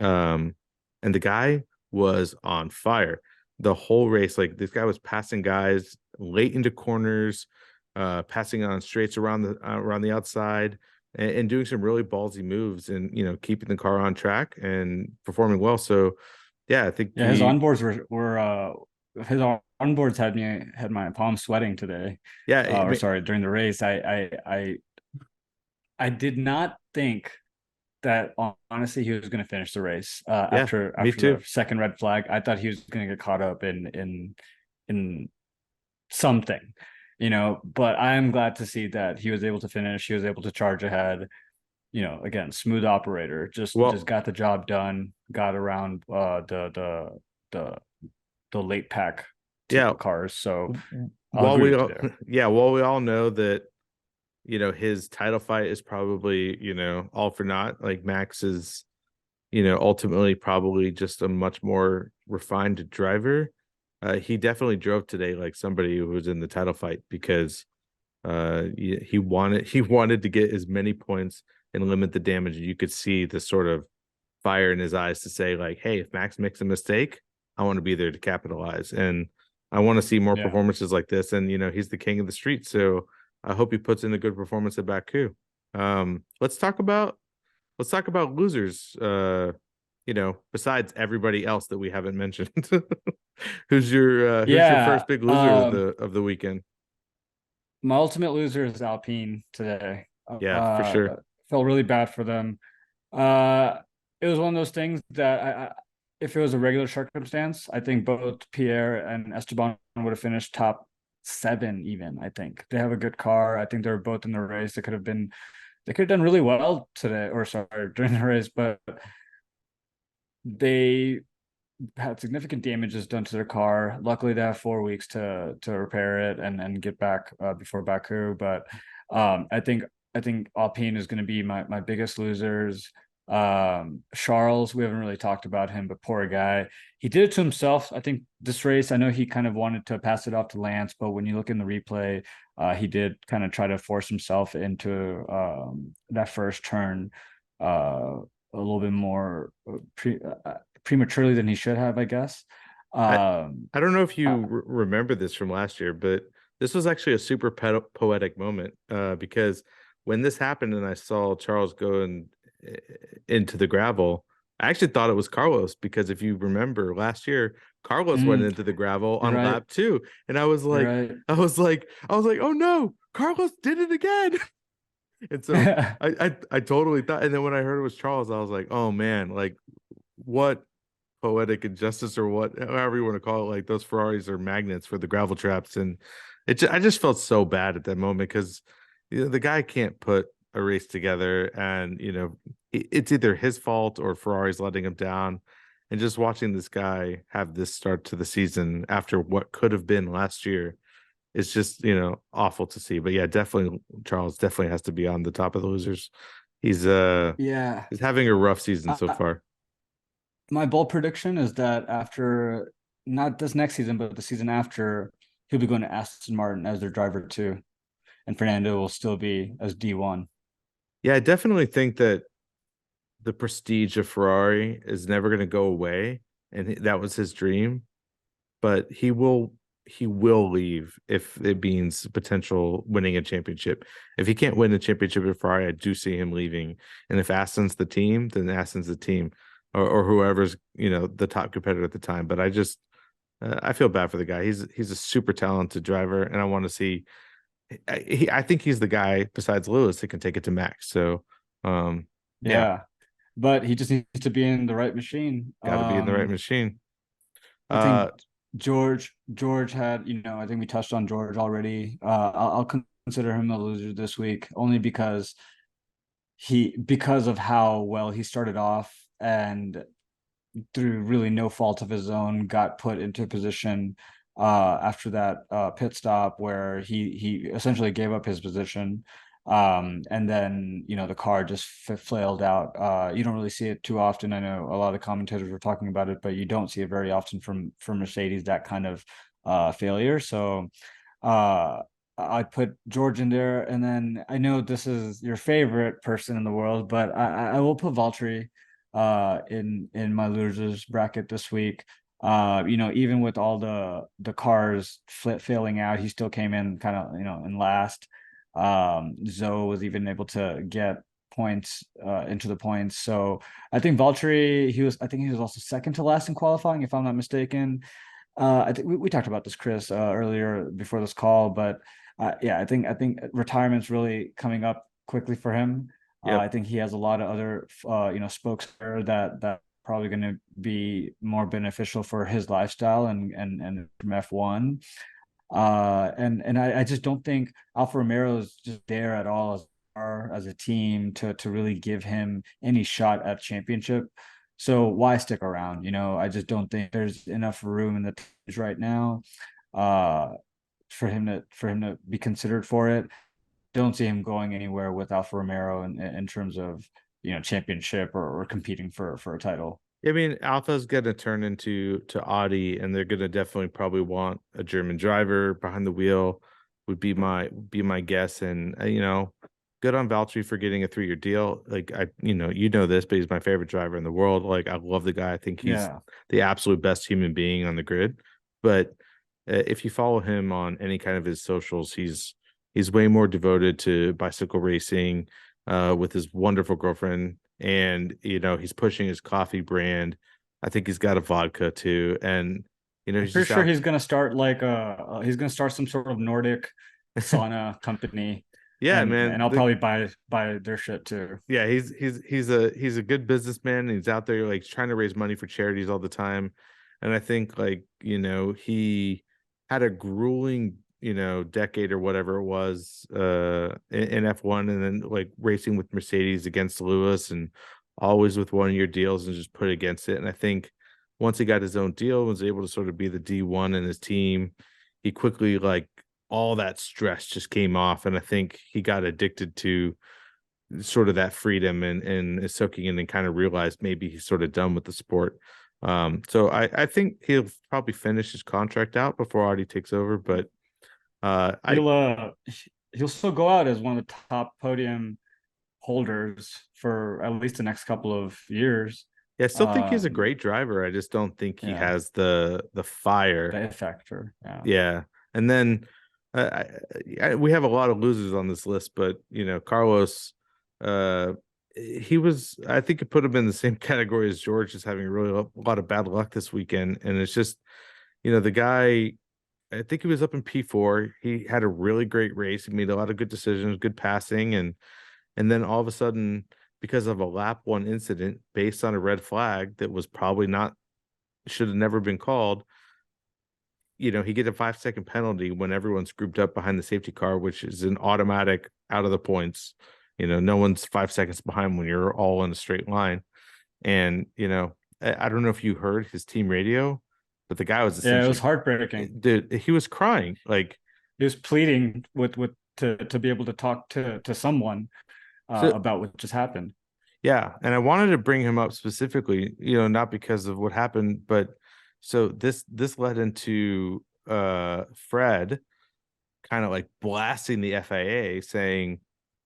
Um, and the guy was on fire the whole race. Like this guy was passing guys late into corners, passing on straights around the outside, and doing some really ballsy moves, and keeping the car on track and performing well. So yeah, I think Yeah, his onboards were his onboards had my palms sweating today. yeah, Or sorry, during the race. I did not think that honestly he was going to finish the race yeah, after me too. the second red flag. I thought he was going to get caught up in something, but I am glad to see that he was able to finish. He was able to charge ahead. Again, smooth operator, just Well, got the job done, got around the the late pack yeah, cars. So I'll while agree we with you all there. yeah, while we all know that his title fight is probably all for naught. Like Max is ultimately probably just a much more refined driver. He definitely drove today like somebody who was in the title fight, because he wanted to get as many points and limit the damage. You could see the sort of fire in his eyes to say like, hey, if Max makes a mistake, I want to be there to capitalize. And I want to see more Yeah. performances like this. And he's the king of the street, so I hope he puts in a good performance at Baku. Let's talk about losers. Besides everybody else that we haven't mentioned. Who's your Yeah. first big loser of the weekend? My ultimate loser is Alpine today. Yeah, for sure. Felt really bad for them. Uh, it was one of those things that if it was a regular circumstance, I think both Pierre and Esteban would have finished top 7 even. I think they have a good car. I think they were both in the race. They could have done really well today, or sorry, during the race, but they had significant damages done to their car. Luckily, they have 4 weeks to repair it and get back before Baku. But I think Alpine is going to be my biggest losers. Charles, we haven't really talked about him, but poor guy. He did it to himself. I think this race, I know he kind of wanted to pass it off to Lance, but when you look in the replay, he did kind of try to force himself into that first turn a little bit more prematurely than he should have, I guess. I Um, I don't know if uh, you remember this from last year, but this was actually a super poetic moment, because when this happened and I saw Charles go into the gravel, I actually thought it was Carlos, because if you remember last year, Carlos went into the gravel you're on right. lap 2, and I was You're like, right. oh no, Carlos did it again. And so I totally thought, and then when I heard it was Charles, I was like, oh man, like what poetic injustice, or what, however you want to call it. Like those Ferraris are magnets for the gravel traps, and I just felt so bad at that moment, because the guy can't put a race together, and it's either his fault or Ferrari's letting him down. And just watching this guy have this start to the season after what could have been last year, it's just awful to see. But yeah, definitely Charles definitely has to be on the top of the losers. He's Yeah. he's having a rough season so far. My bold prediction is that after not this next season, but the season after, he'll be going to Aston Martin as their driver too, and Fernando will still be as D1. Yeah, I definitely think that the prestige of Ferrari is never going to go away, and that was his dream. But he will leave if it means potential winning a championship. If he can't win a championship at Ferrari, I do see him leaving. And if Aston's the team, then Aston's the team, or whoever's the top competitor at the time. But I feel bad for the guy. He's a super talented driver, and I want to see. I think he's the guy besides Lewis that can take it to Max. So, yeah, Yeah, but he just needs to be in the right machine. got to be in the right machine. I think Uh, George had, I think we touched on George already. I'll consider him a loser this week only because of how well he started off, and through really no fault of his own got put into a position after that pit stop where he essentially gave up his position, and then the car just flailed out. You don't really see it too often. I know a lot of commentators were talking about it, but you don't see it very often from Mercedes, that kind of failure. So I put George in there, and then I know this is your favorite person in the world, but I will put Valtteri. in my losers bracket this week. Even with all the cars failing out, he still came in kind of, in last. Zoe was even able to get points into the points. So I think Valtteri, I think he was also second to last in qualifying, if I'm not mistaken. I think we talked about this, Chris, earlier before this call, but yeah, I think retirement's really coming up quickly for him. Yep. I think he has a lot of other spokes there that probably going to be more beneficial for his lifestyle and from F1. And I just don't think Alfa Romero is just there at all as a team to really give him any shot at championship. So why stick around? I just don't think there's enough room in the teams right now uh for him to be considered for it. Don't see him going anywhere with Alfa Romero in terms of championship or competing for a title. I mean, Alpha's going to turn into Audi, and they're going to definitely probably want a German driver behind the wheel. Would be my guess, and good on Valtteri for getting a 3-year deal. Like I this, but he's my favorite driver in the world. Like I love the guy. I think he's Yeah. the absolute best human being on the grid. But if you follow him on any kind of his socials, he's way more devoted to bicycle racing, with his wonderful girlfriend, and he's pushing his coffee brand. I think he's got a vodka too, and I'm he's pretty just sure out. he's gonna start he's gonna start some sort of Nordic sauna company, Yeah, and man. I'll probably buy their shit too. Yeah, he's a good businessman. He's out there like trying to raise money for charities all the time, and I think like he had a grueling decade or whatever it was in F1, and then like racing with Mercedes against Lewis, and always with 1-year deals and just put against it. And I think once he got his own deal, was able to sort of be the D1 in his team, he quickly like all that stress just came off, and I think he got addicted to sort of that freedom and is soaking in and kind of realized maybe he's sort of done with the sport. So I think he'll probably finish his contract out before Audi takes over, but I He'll still go out as one of the top podium holders for at least the next couple of years. yeah, I still think he's a Um, great driver. I just don't think he yeah, has the fire. the F factor. Yeah. Yeah, and then we have a lot of losers on this list, but Carlos, uh, he was, I think, it put him in the same category as George, just having really a lot of bad luck this weekend, and it's just the guy. I think he was up in P4. He had a really great race. He made a lot of good decisions, good passing, and then all of a sudden, because of a lap one incident based on a red flag that was probably not, should have never been called, he get a 5-second penalty when everyone's grouped up behind the safety car, which is an automatic out of the points. No one's 5 seconds behind when you're all in a straight line. And, I don't know if you heard his team radio, but the guy was Yeah, it was essentially, heartbreaking. dude, he was crying. Like, He was pleading with to be able to talk to someone so about what just happened. yeah, and I wanted to bring him up specifically, not because of what happened, but so this led into Fred kind of like blasting the FIA, saying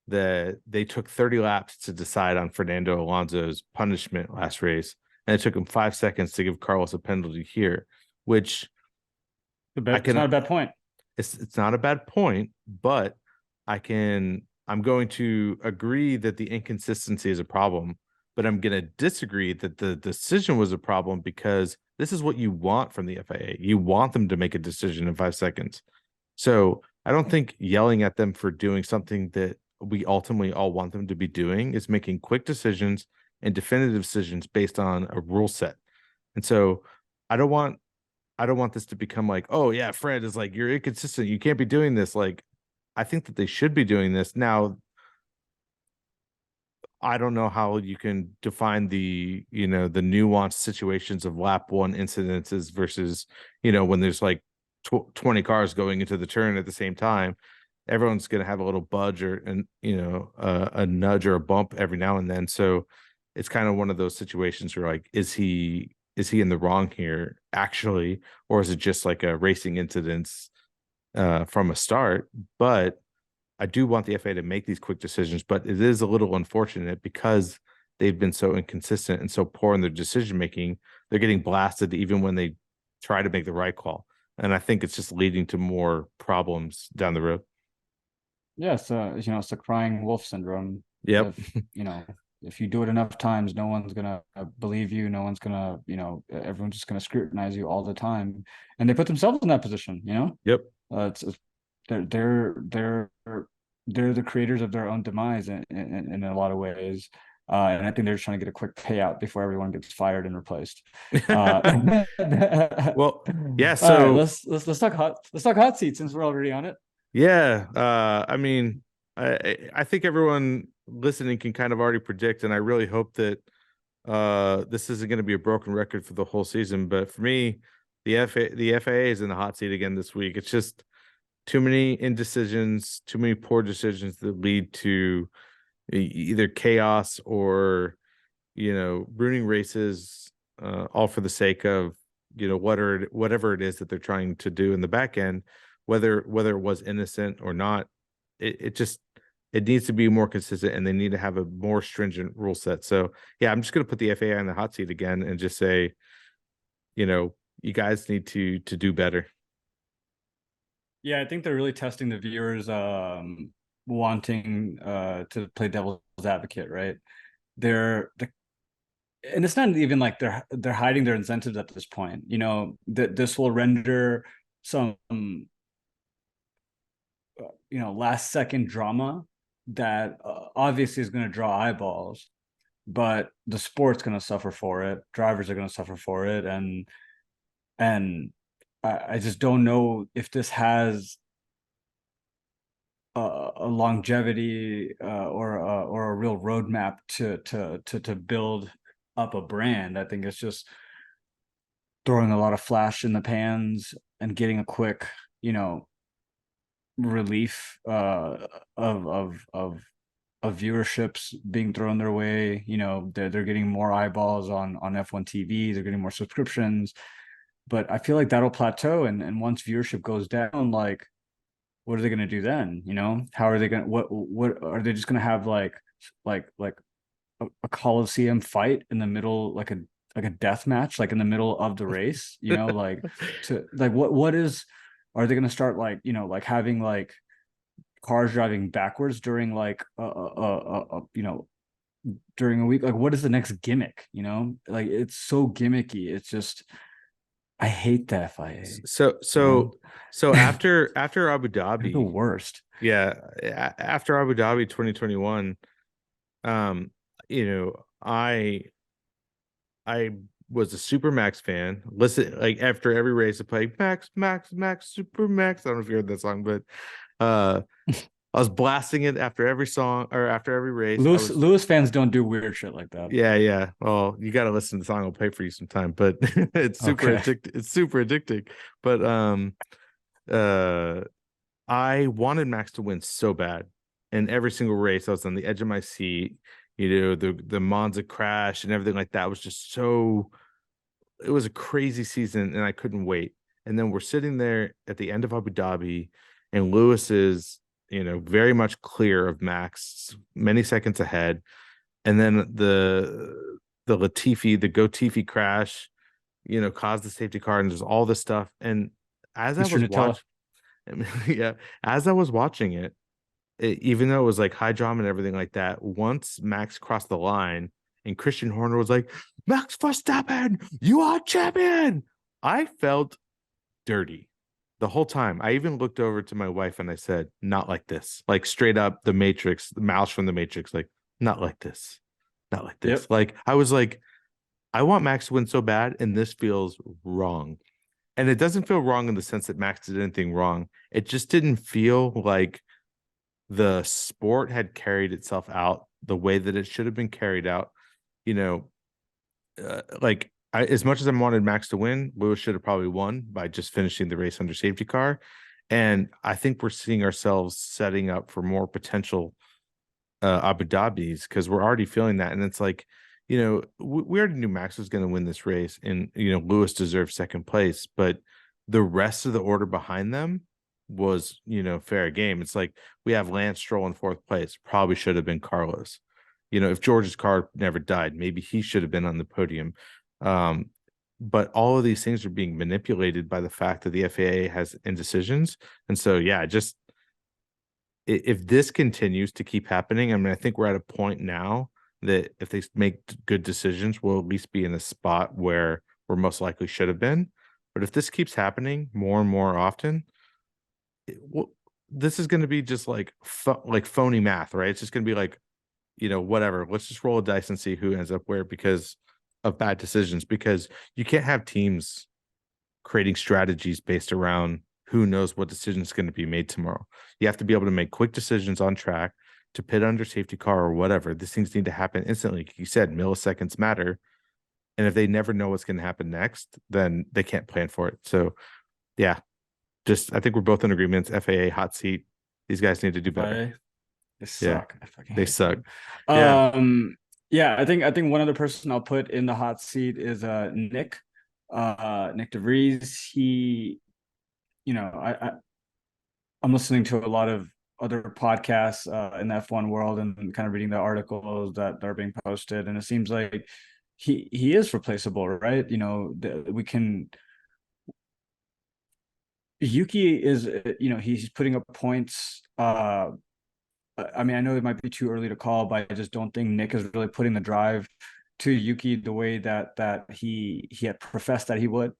that they took 30 laps to decide on Fernando Alonso's punishment last race, and it took him 5 seconds to give Carlos a penalty here, which I It's can, not a bad point. it's not a bad point, but I'm going to agree that the inconsistency is a problem, but I'm going to disagree that the decision was a problem, because this is what you want from the FIA. You want them to make a decision in 5 seconds. So I don't think yelling at them for doing something that we ultimately all want them to be doing is making quick decisions and definitive decisions based on a rule set. And so I don't want this to become like, oh yeah, Fred is like, you're inconsistent, you can't be doing this. Like, I think that they should be doing this. Now, I don't know how you can define the the nuanced situations of lap one incidences versus when there's like 20 cars going into the turn at the same time. Everyone's going to have a little budge or a nudge or a bump every now and then. So it's kind of one of those situations where like, is he in the wrong here actually, or is it just like a racing incidents from a start? But I do want the FA to make these quick decisions, but it is a little unfortunate because they've been so inconsistent and so poor in their decision making. They're getting blasted even when they try to make the right call. And I think it's just leading to more problems down the road. Yeah, so it's the crying wolf syndrome. Yep. If you do it enough times, no one's gonna believe you. No one's gonna, everyone's just gonna scrutinize you all the time, and they put themselves in that position. Yep. It's they're they're the creators of their own demise in a lot of ways. And I think they're just trying to get a quick payout before everyone gets fired and replaced. Well, yeah. All right, So let's talk hot seat since we're already on it. yeah. I mean, I think everyone listening can kind of already predict, and I really hope that this isn't going to be a broken record for the whole season. But for me, the FAA is in the hot seat again this week. It's just too many indecisions, too many poor decisions that lead to either chaos or ruining races, all for the sake of whatever it is that they're trying to do in the back end, whether it was innocent or not. It needs to be more consistent, and they need to have a more stringent rule set. So yeah, I'm just going to put the FAA on the hot seat again and just say, you guys need to do better. Yeah, I think they're really testing the viewers wanting to play devil's advocate, right? And it's not even like they're hiding their incentives at this point. That this will render some last second drama that obviously is going to draw eyeballs, but the sport's going to suffer for it. Drivers are going to suffer for it, and I just don't know if this has a longevity or a real roadmap to build up a brand. I think it's just throwing a lot of flash in the pans and getting a quick, relief of viewerships being thrown their way. They're getting more eyeballs on F1 TV. They're getting more subscriptions, but I feel like that'll plateau, and once viewership goes down, like, what are they going to do then? How are they going to, what are they just going to have like a Coliseum fight in the middle, like a death match, like in the middle of the race, like what is, are they going to start like having like cars driving backwards during like during a week? Like, what is the next gimmick? Like, it's so gimmicky. It's just, I hate the FIA. So after Abu They're the Dhabi, worst. yeah, after Abu Dhabi 2021, I was a Super Max fan. Listen, like after every race, I play Max, Max, Max, Super Max. I don't know if you heard that song, but I was blasting it after every song or after every race. Lewis fans don't do weird shit like that. Yeah. Well, you got to listen to the song. I'll play for you sometime, but it's super addicting. It's super addicting. But I wanted Max to win so bad, and every single race I was on the edge of my seat. The Monza crash and everything like that was just so. It was a crazy season, and I couldn't wait. And then we're sitting there at the end of Abu Dhabi, and Lewis is, very much clear of Max, many seconds ahead. And then the Latifi crash, caused the safety car, and there's all this stuff. And as Mr. I was watching, as I was watching it, even though it was like high drama and everything like that, once Max crossed the line and Christian Horner was like, "Max Verstappen, you are champion," I felt dirty the whole time. I even looked over to my wife and I said, "Not like this." Like straight up the Matrix, the mouse from the Matrix, like, not like this. Not like this. Yep. Like, I was like, I want Max to win so bad, and this feels wrong. And it doesn't feel wrong in the sense that Max did anything wrong. It just didn't feel like the sport had carried itself out the way that it should have been carried out. As much as I wanted Max to win, Lewis should have probably won by just finishing the race under safety car. And I think we're seeing ourselves setting up for more potential Abu Dhabi's, because we're already feeling that. And it's like, we already knew Max was going to win this race, and Lewis deserved second place, but the rest of the order behind them was fair game. It's like we have Lance Stroll in fourth place, probably should have been Carlos. if George's car never died, maybe he should have been on the podium. But all of these things are being manipulated by the fact that the FAA has indecisions. And so, yeah, just if this continues to keep happening, I mean, I think we're at a point now that if they make good decisions, we'll at least be in a spot where we're most likely should have been. But if this keeps happening more and more often, this is going to be just like phony math, right? It's just going to be like, whatever. Let's just roll a dice and see who ends up where because of bad decisions. Because you can't have teams creating strategies based around who knows what decision is going to be made tomorrow. You have to be able to make quick decisions on track to pit under safety car or whatever. These things need to happen instantly. Like you said, milliseconds matter. And if they never know what's going to happen next, then they can't plan for it. So, yeah, I think we're both in agreement. FAA hot seat. These guys need to do better. They suck. Yeah, I fucking they hate suck. them. Yeah, I think one other person I'll put in the hot seat is Nick DeVries. He, I'm listening to a lot of other podcasts in the F1 world and kind of reading the articles that are being posted, and it seems like he is replaceable, right? We can. Yuki is, he's putting up points. I mean, I know it might be too early to call, but I just don't think Nick is really putting the drive to Yuki the way that he had professed that he would.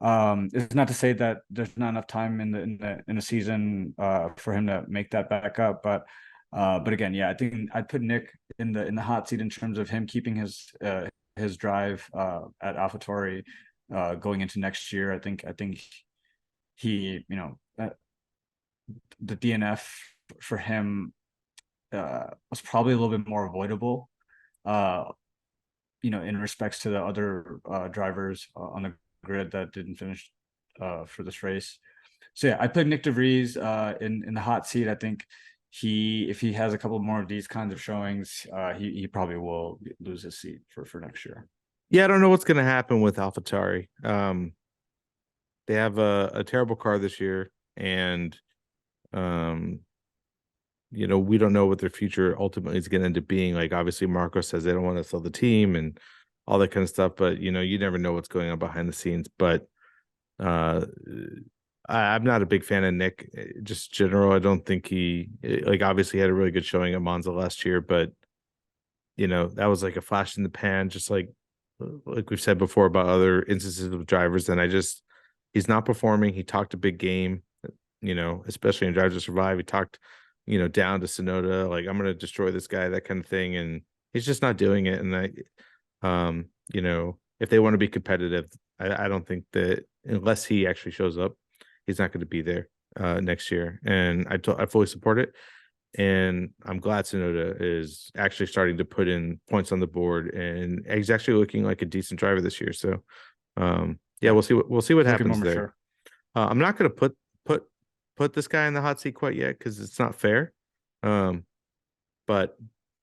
It's not to say that there's not enough time in the season for him to make that back up, but again, yeah, I think I'd put Nick in the hot seat in terms of him keeping his drive at AlphaTauri going into next year. I think he, the DNF for him was probably a little bit more avoidable, in respects to the other drivers on the grid that didn't finish for this race. So yeah, I put Nick DeVries in the hot seat. I think if he has a couple more of these kinds of showings, he probably will lose his seat for next year. Yeah, I don't know what's going to happen with AlphaTauri. They have a terrible car this year, and we don't know what their future ultimately is going to end up being. Like, obviously, Marco says they don't want to sell the team and all that kind of stuff, but you never know what's going on behind the scenes. But I'm not a big fan of Nick. Just general, I don't think he obviously had a really good showing at Monza last year, but that was like a flash in the pan, just like we've said before about other instances of drivers. And he's not performing. He talked a big game, especially in Drive to Survive. He talked, down to Tsunoda, like, I'm going to destroy this guy, that kind of thing. And he's just not doing it. And if they want to be competitive, I don't think that unless he actually shows up, he's not going to be there next year. And I fully support it. And I'm glad Tsunoda is actually starting to put in points on the board, and he's actually looking like a decent driver this year. So, yeah, we'll see what happens there. Sure. I'm not going to put this guy in the hot seat quite yet because it's not fair. But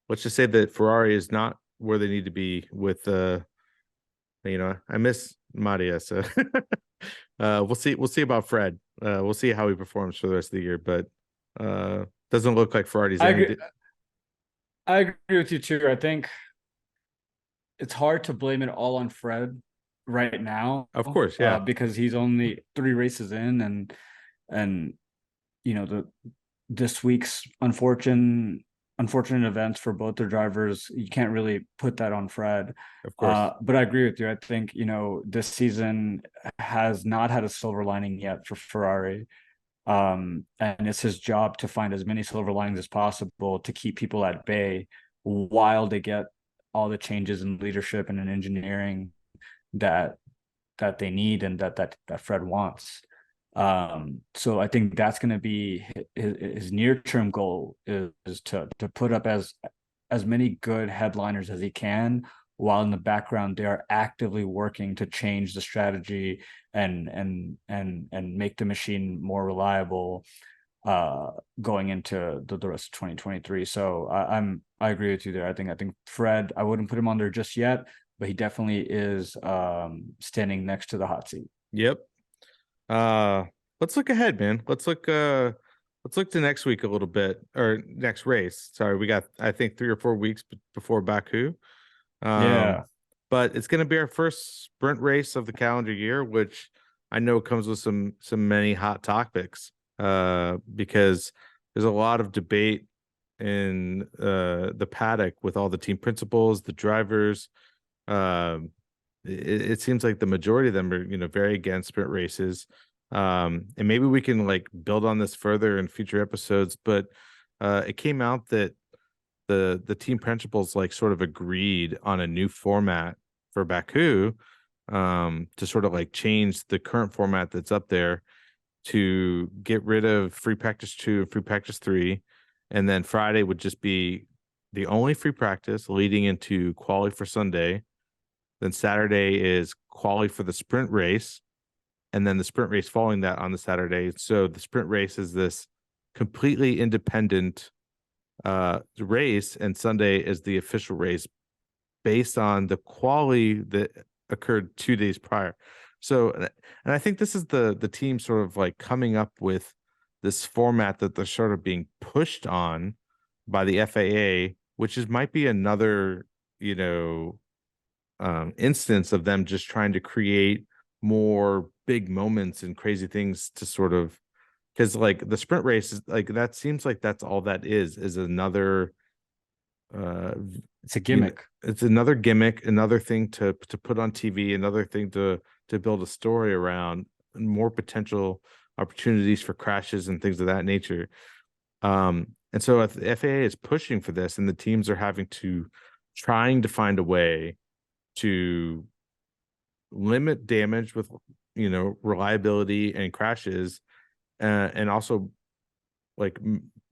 let's just say that Ferrari is not where they need to be with I miss Madia, so we'll see about Fred. We'll see how he performs for the rest of the year, but doesn't look like Ferrari's. I agree with you too. I think it's hard to blame it all on Fred right now. Of course, yeah, because he's only 3 races in, and this week's unfortunate events for both their drivers, you can't really put that on Fred. Of course. But I agree with you. I think, this season has not had a silver lining yet for Ferrari. And it's his job to find as many silver linings as possible to keep people at bay while they get all the changes in leadership and in engineering that they need and that Fred wants. So I think that's going to be his near-term goal is to put up as many good headliners as he can, while in the background they are actively working to change the strategy and make the machine more reliable going into the rest of 2023. So I agree with you there. I think Fred, I wouldn't put him on there just yet, but he definitely is standing next to the hot seat. Yep. Let's look ahead, man. Let's look let's look to next week a little bit, or next race. Sorry, we got I think 3 or 4 weeks before Baku. Yeah. But it's going to be our first sprint race of the calendar year, which I know comes with some many hot topics. Because there's a lot of debate in the paddock with all the team principals, the drivers. Um, it seems like the majority of them are, very against sprint races. And maybe we can like build on this further in future episodes. But it came out that the team principals like sort of agreed on a new format for Baku, to sort of like change the current format that's up there, to get rid of free practice 2 and free practice 3, and then Friday would just be the only free practice leading into quali for Sunday. Then Saturday is quali for the sprint race, and then the sprint race following that on the Saturday. So the sprint race is this completely independent race, and Sunday is the official race based on the quali that occurred 2 days prior. So, and I think this is the team sort of like coming up with this format that they're sort of being pushed on by the FAA, which is might be another, instance of them just trying to create more big moments and crazy things to sort of, because like the sprint race is like, that seems like that's all that is another uh It's a gimmick. it's another gimmick, another thing to put on TV, another thing to build a story around, and more potential opportunities for crashes and things of that nature. And so if the FAA is pushing for this, and the teams are having to trying to find a way to limit damage with reliability and crashes, and also like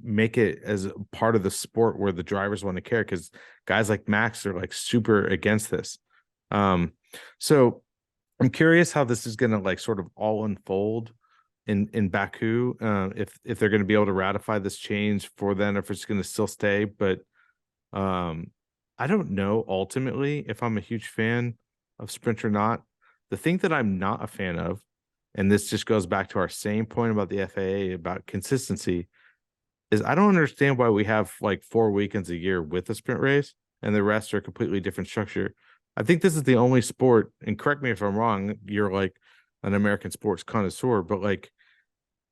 make it as a part of the sport where the drivers want to care, because guys like Max are like super against this. So I'm curious how this is going to like sort of all unfold in Baku, if they're going to be able to ratify this change for then, if it's going to still stay. But I don't know ultimately if I'm a huge fan of sprint or not. The thing that I'm not a fan of, and this just goes back to our same point about the FAA about consistency, is I don't understand why we have like 4 weekends a year with a sprint race and the rest are completely different structure. I think this is the only sport, and correct me if I'm wrong, you're like an American sports connoisseur, but like,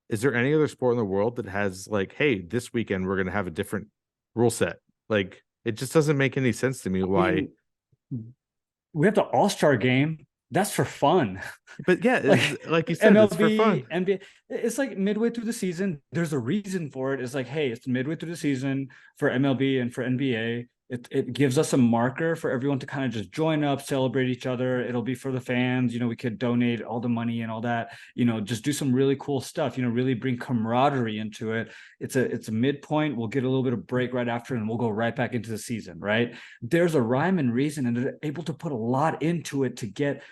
is there any other sport in the world that has like, hey, this weekend we're going to have a different rule set? Like, it just doesn't make any sense to me I why. mean, we have the All-Star game. That's for fun. But yeah, Like like you said, it's for MLB, fun. NBA, it's like midway through the season. There's a reason for it. It's like, hey, it's midway through the season for MLB and for NBA. It gives us a marker for everyone to kind of just join up, celebrate each other. It'll be for the fans. We could donate all the money and all that. Just do some really cool stuff. Really bring camaraderie into it. It's a midpoint. We'll get a little bit of break right after, and we'll go right back into the season. Right? There's a rhyme and reason, and they're able to put a lot into it to get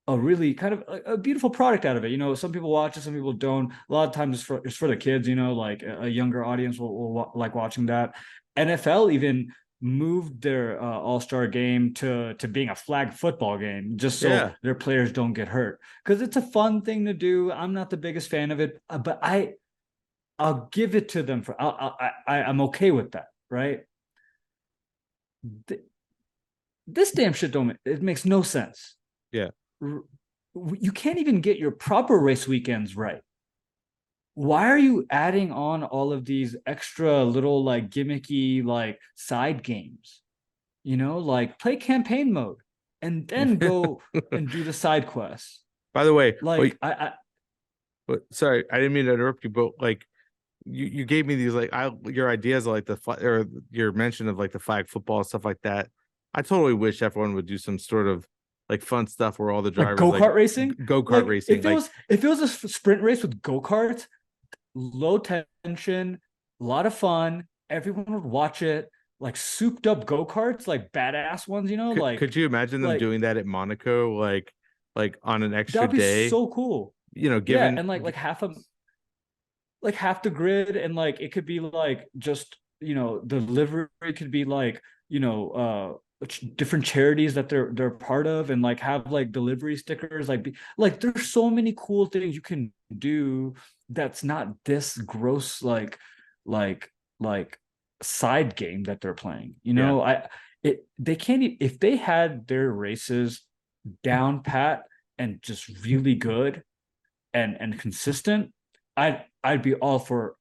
a really kind of a beautiful product out of it. Some people watch it, some people don't. A lot of times it's for the kids, like a younger audience will like watching that. NFL even moved their all-star game to being a flag football game, just so Yeah. their players don't get hurt, because it's a fun thing to do. I'm not the biggest fan of it, but I'll give it to them for I'm okay with that, right? This damn shit don't, it makes no sense. Yeah. You can't even get your proper race weekends right. Why are you adding on all of these extra little like gimmicky like side games? Like play campaign mode and then go and do the side quests. By the way, Like I sorry, I didn't mean to interrupt you, but like you gave me these like your ideas of like or your mention of like the flag football and stuff like that. I totally wish everyone would do some sort of like fun stuff where all the like drivers like go-kart racing. go-kart Like racing, like if it was a sprint race with go-karts, low tension, a lot of fun. Everyone would watch it. Like souped up go-karts, like badass ones, could you imagine them like doing that at Monaco, like on an extra that'd be day, so cool. Yeah, given. and like half the grid, and like it could be like just the livery could be like different charities that they're part of, and like have like delivery stickers, like there's so many cool things you can do that's not this gross like like side game that they're playing, Yeah. I it they can't if they had their races down pat and just really good and consistent, I'd be all for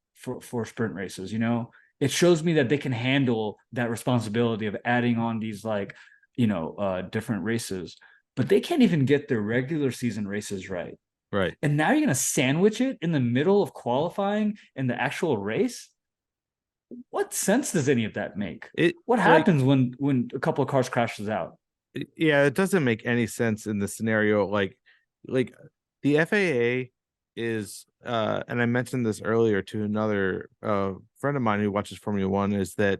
sprint races. It shows me that they can handle that responsibility of adding on these like different races, but they can't even get their regular season races right. Right. And now you're gonna sandwich it in the middle of qualifying in the actual race. What sense does any of that make? It What like happens when a couple of cars crashes out? yeah, it doesn't make any sense in the scenario. Like the FAA is and I mentioned this earlier to another friend of mine who watches Formula One, is that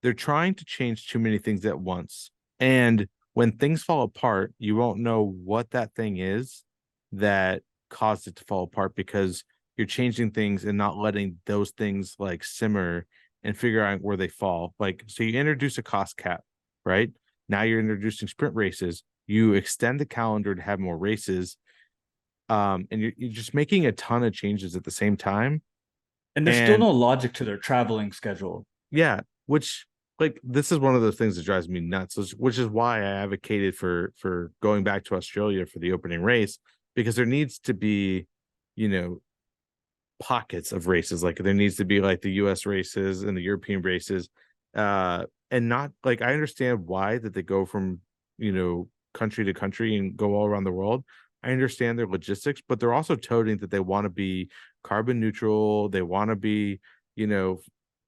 they're trying to change too many things at once. And when things fall apart, you won't know what that thing is that caused it to fall apart, because you're changing things and not letting those things like simmer and figure out where they fall. Like, so you introduce a cost cap, right? Now you're introducing sprint races. You extend the calendar to have more races. And you're just making a ton of changes at the same time. And there's still And no logic to their traveling schedule. yeah, which like this is one of those things that drives me nuts, which is why I advocated for going back to Australia for the opening race, because there needs to be, you know, pockets of races. Like there needs to be like the US races and the European races. And not like I understand why that they go from, country to country and go all around the world. I understand their logistics, but they're also toting that they want to be carbon neutral. They want to be,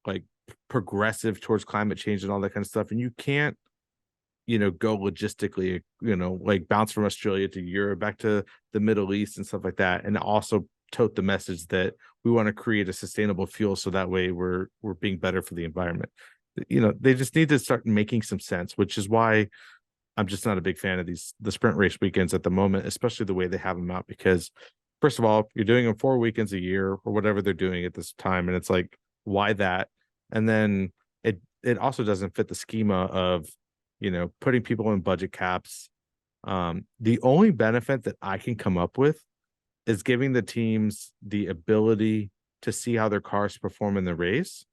like progressive towards climate change and all that kind of stuff. And you can't, go logistically, like bounce from Australia to Europe, back to the Middle East and stuff like that. And also tote the message that we want to create a sustainable fuel, so that way we're being better for the environment. They just need to start making some sense, which is why I'm just not a big fan of the sprint race weekends at the moment, especially the way they have them out. Because first of all, you're doing them 4 weekends a year or whatever they're doing at this time, and it's like, why that? And then it also doesn't fit the schema of, putting people in budget caps. The only benefit that I can come up with is giving the teams the ability to see how their cars perform in the race,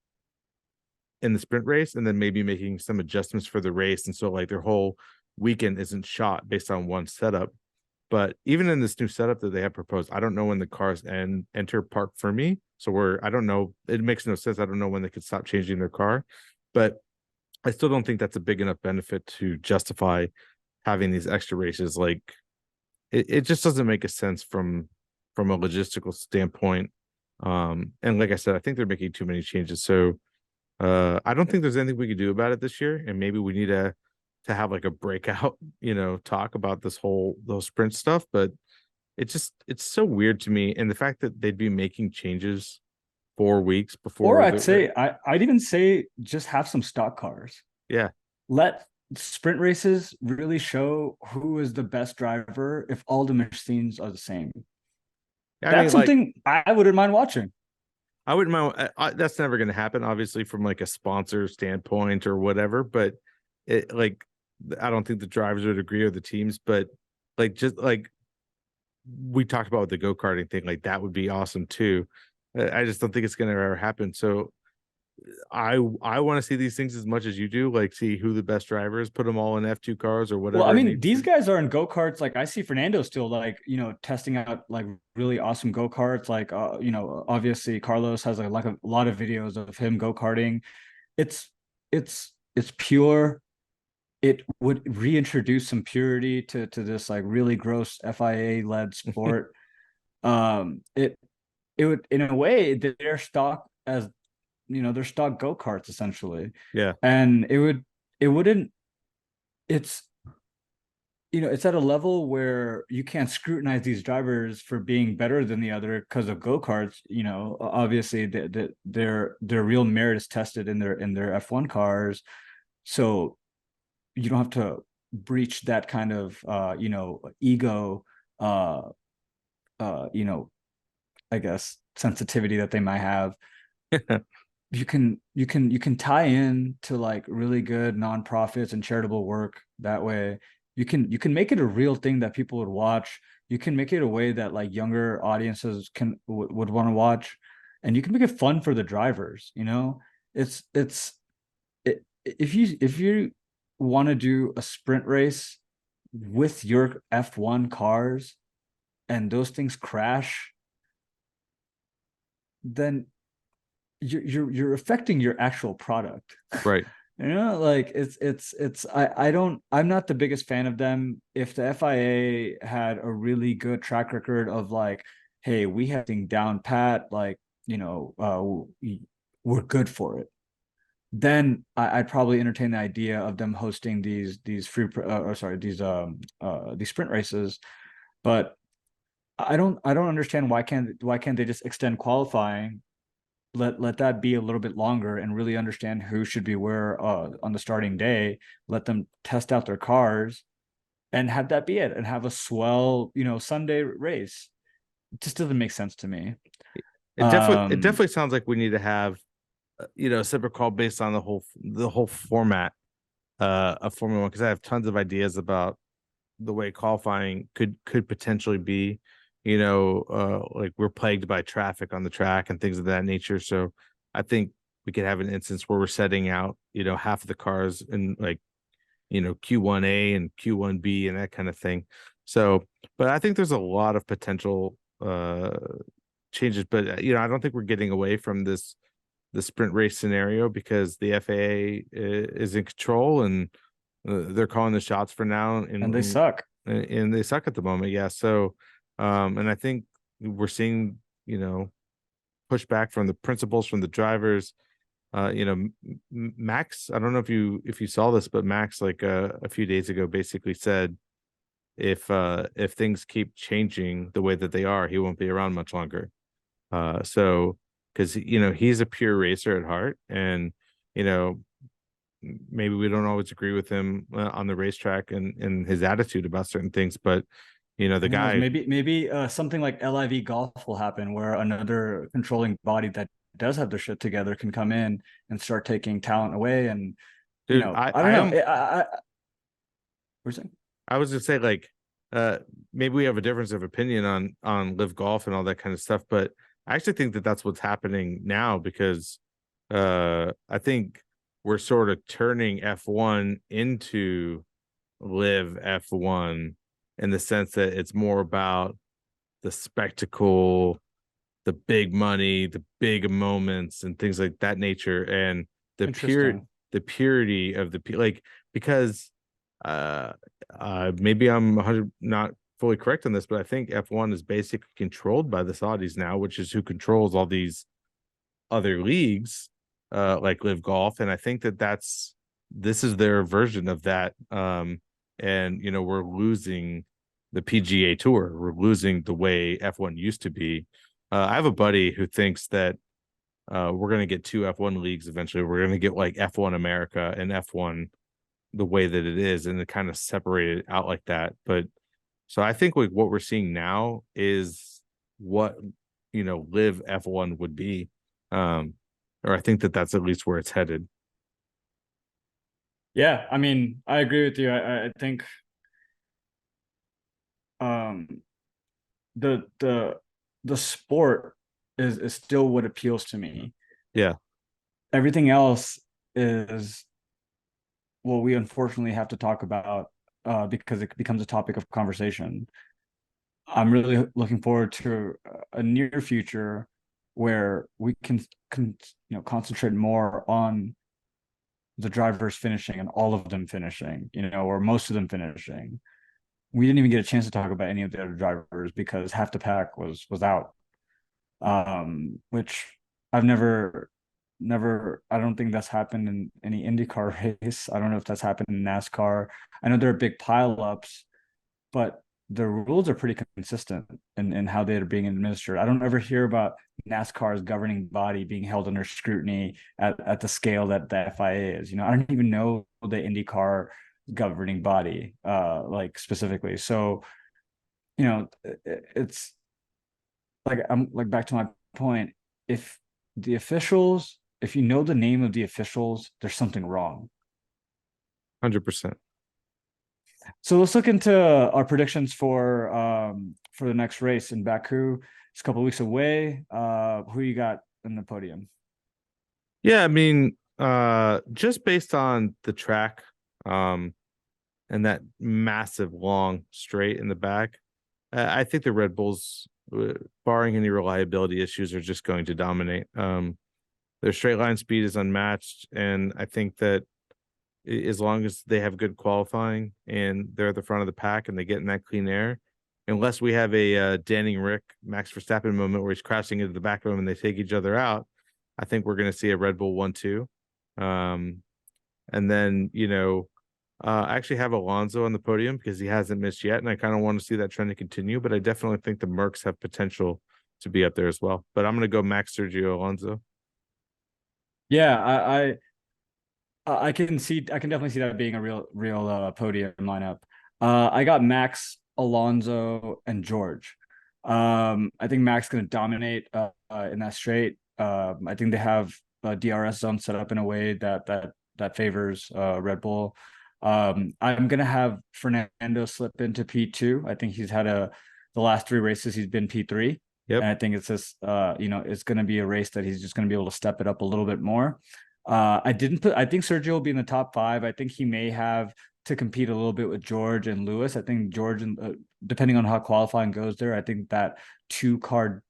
in the sprint race, and then maybe making some adjustments for the race. And so like their whole weekend isn't shot based on one setup. But even in this new setup that they have proposed, I don't know when the cars enter park for me. So I don't know. It makes no sense. I don't know when they could stop changing their car. But I still don't think that's a big enough benefit to justify having these extra races. Like it just doesn't make a sense from a logistical standpoint. And like I said, I think they're making too many changes. So I don't think there's anything we can do about it this year. And maybe we need to have like a breakout, talk about those sprint stuff. But it's so weird to me. And the fact that they'd be making changes 4 weeks Or before I'd even say just have some stock cars. yeah. Let sprint races really show who is the best driver if all the machines are the same. I That's mean, like, something I wouldn't mind watching. I wouldn't mind. That's never going to happen, obviously, from like a sponsor standpoint or whatever. But it like, I don't think the drivers would agree, or the teams. But like, just like we talked about the go-karting thing, like that would be awesome too. I just don't think it's going to ever happen. So I want to see these things as much as you do. Like, see who the best driver is, put them all in F2 cars or Well, I whatever it mean, needs these to. guys are in go-karts. Like I see Fernando still like, testing out like really awesome go-karts. Like obviously Carlos has like a lot of videos of him go-karting. It's it's pure. It would reintroduce some purity to this like really gross FIA led sport. It would, in a way, they're stock as they're stock go-karts essentially. Yeah, And it wouldn't it's it's at a level where you can't scrutinize these drivers for being better than the other because of go-karts. Obviously their real merit is tested in their F1 cars. So you don't have to breach that kind of ego uh uh you know I guess sensitivity that they might have. you can tie in to like really good nonprofits and charitable work that way. You can make it a real thing that people would watch. You can make it a way that like younger audiences would want to watch, and you can make it fun for the drivers, you know. If you want to do a sprint race with your F1 cars and those things crash, then you're affecting your actual product. Right. Like I'm not the biggest fan of them. If the FIA had a really good track record of like, hey, we have things down pat, like, we're good for it, then I'd probably entertain the idea of them hosting these free or sorry these sprint races. But I don't understand why can't they just extend qualifying, let that be a little bit longer, and really understand who should be where on the starting day. Let them test out their cars and have that be it, and have a swell, Sunday race. It just doesn't make sense to me. It definitely sounds like we need to have a separate call based on the whole format of Formula One, because I have tons of ideas about the way qualifying could potentially be. Like we're plagued by traffic on the track and things of that nature. So I think we could have an instance where we're setting out, half of the cars in like, Q1A and Q1B and that kind of thing. So, but I think there's a lot of potential changes, but I don't think we're getting away from the sprint race scenario, because the FAA is in control, and they're calling the shots for now, and they suck. and they suck at the moment. Yeah. So, and I think we're seeing, pushback from the principals, from the drivers. Max, I don't know if you saw this, but Max, like a few days ago, basically said if things keep changing the way that they are, he won't be around much longer. So because he's a pure racer at heart, and you know maybe we don't always agree with him on the racetrack and his attitude about certain things, but the Who knows? guy. Maybe something like LIV golf will happen, where another controlling body that does have their shit together can come in and start taking talent away. And Dude, I don't know. We're saying. I was just say, like, maybe we have a difference of opinion on live golf and all that kind of stuff, but I actually think that that's what's happening now, because I think we're sort of turning F1 into live F1, in the sense that it's more about the spectacle, the big money, the big moments, and things like that nature, and Interesting. the purity of like, because maybe I'm 100 not fully correct on this, but I think F1 is basically controlled by the Saudis now, which is who controls all these other leagues, like live golf, and I think that this is their version of that. And we're losing the PGA Tour. We're losing the way F1 used to be. I have a buddy who thinks that we're going to get two F1 leagues eventually. We're going to get like F1 America and F1 the way that it is, and to kind of separate it out like that. But so I think like what we're seeing now is what live F1 would be. Or I think that that's at least where it's headed. Yeah, I mean, I agree with you. I think um the sport is still what appeals to me. Yeah. Everything else is what we unfortunately have to talk about, because it becomes a topic of conversation. I'm really looking forward to a near future where we can concentrate more on the drivers finishing, and all of them finishing, or most of them finishing. We didn't even get a chance to talk about any of the other drivers because half the pack was out. Which I've never I don't think that's happened in any IndyCar race. I don't know if that's happened in NASCAR. I know there are big pileups, but the rules are pretty consistent in how they're being administered. I don't ever hear about NASCAR's governing body being held under scrutiny at the scale that the FIA is. I don't even know the IndyCar governing body, like specifically. So, it's like, I'm like, back to my point. If the officials if you know the name of the officials, there's something wrong. 100%. So let's look into our predictions for the next race in Baku. It's a couple of weeks away. Who you got in the podium? Yeah, I mean, just based on the track, and that massive long straight in the back, I think the Red Bulls, barring any reliability issues, are just going to dominate. Their straight line speed is unmatched, and I think that as long as they have good qualifying and they're at the front of the pack and they get in that clean air, unless we have a Danning Rick Max Verstappen moment where he's crashing into the back of him and they take each other out, I think we're going to see a Red Bull 1-2. And then, I actually have Alonso on the podium because he hasn't missed yet, and I kind of want to see that trend to continue. But I definitely think the Mercs have potential to be up there as well. But I'm going to go Max Sergio Alonso. Yeah, I can definitely see that being a real podium lineup. I got Max, Alonso, and George. I think Max going to dominate in that straight. I think they have a DRS zone set up in a way that favors Red Bull. I'm gonna have Fernando slip into P2. I think he's had the last 3 races he's been P3. Yep. And I think it's just it's gonna be a race that he's just gonna be able to step it up a little bit more. I think Sergio will be in the top 5. I think he may have to compete a little bit with George and Lewis. I think George, and depending on how qualifying goes there, I think that 2-car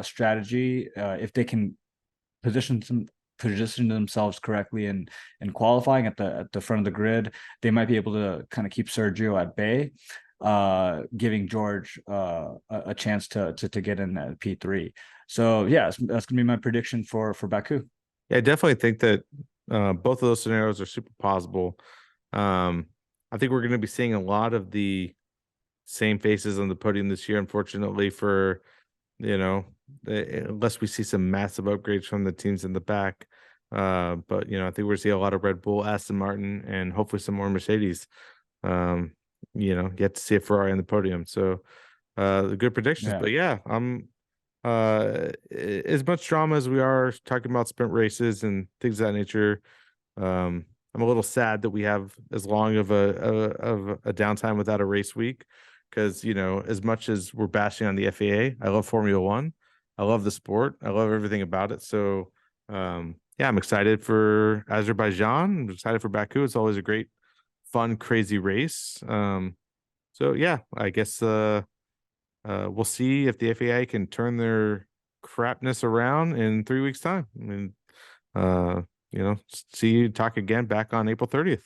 strategy, if they can position themselves correctly in qualifying at the front of the grid, they might be able to kind of keep Sergio at bay, giving George a chance to get in at P3. So yeah, that's gonna be my prediction for Baku. Yeah, I definitely think that both of those scenarios are super possible. I think we're going to be seeing a lot of the same faces on the podium this year, unfortunately, for unless we see some massive upgrades from the teams in the back. But I think we're going to see a lot of Red Bull, Aston Martin, and hopefully some more Mercedes. Get to see a Ferrari on the podium. So the good predictions. Yeah. But yeah, I'm as much drama as we are talking about sprint races and things of that nature. I'm a little sad that we have as long of a downtime without a race week, because as much as we're bashing on the FAA, I love Formula One, I love the sport, I love everything about it. So yeah, I'm excited for Azerbaijan. I'm excited for Baku. It's always a great, fun, crazy race. So yeah, I guess we'll see if the FAA can turn their crapness around in 3 weeks' time. I mean, see you talk again back on April 30th.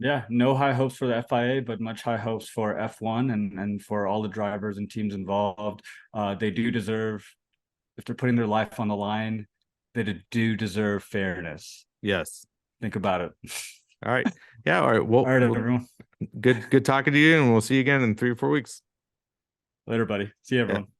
Yeah, no high hopes for the FIA, but much high hopes for F1 and for all the drivers and teams involved. They do deserve, if they're putting their life on the line, they do deserve fairness. Yes. Think about it. All right. Yeah. All right. Well, all right, everyone. Good talking to you, and we'll see you again in 3 or 4 weeks. Later, buddy. See you, everyone. Yeah.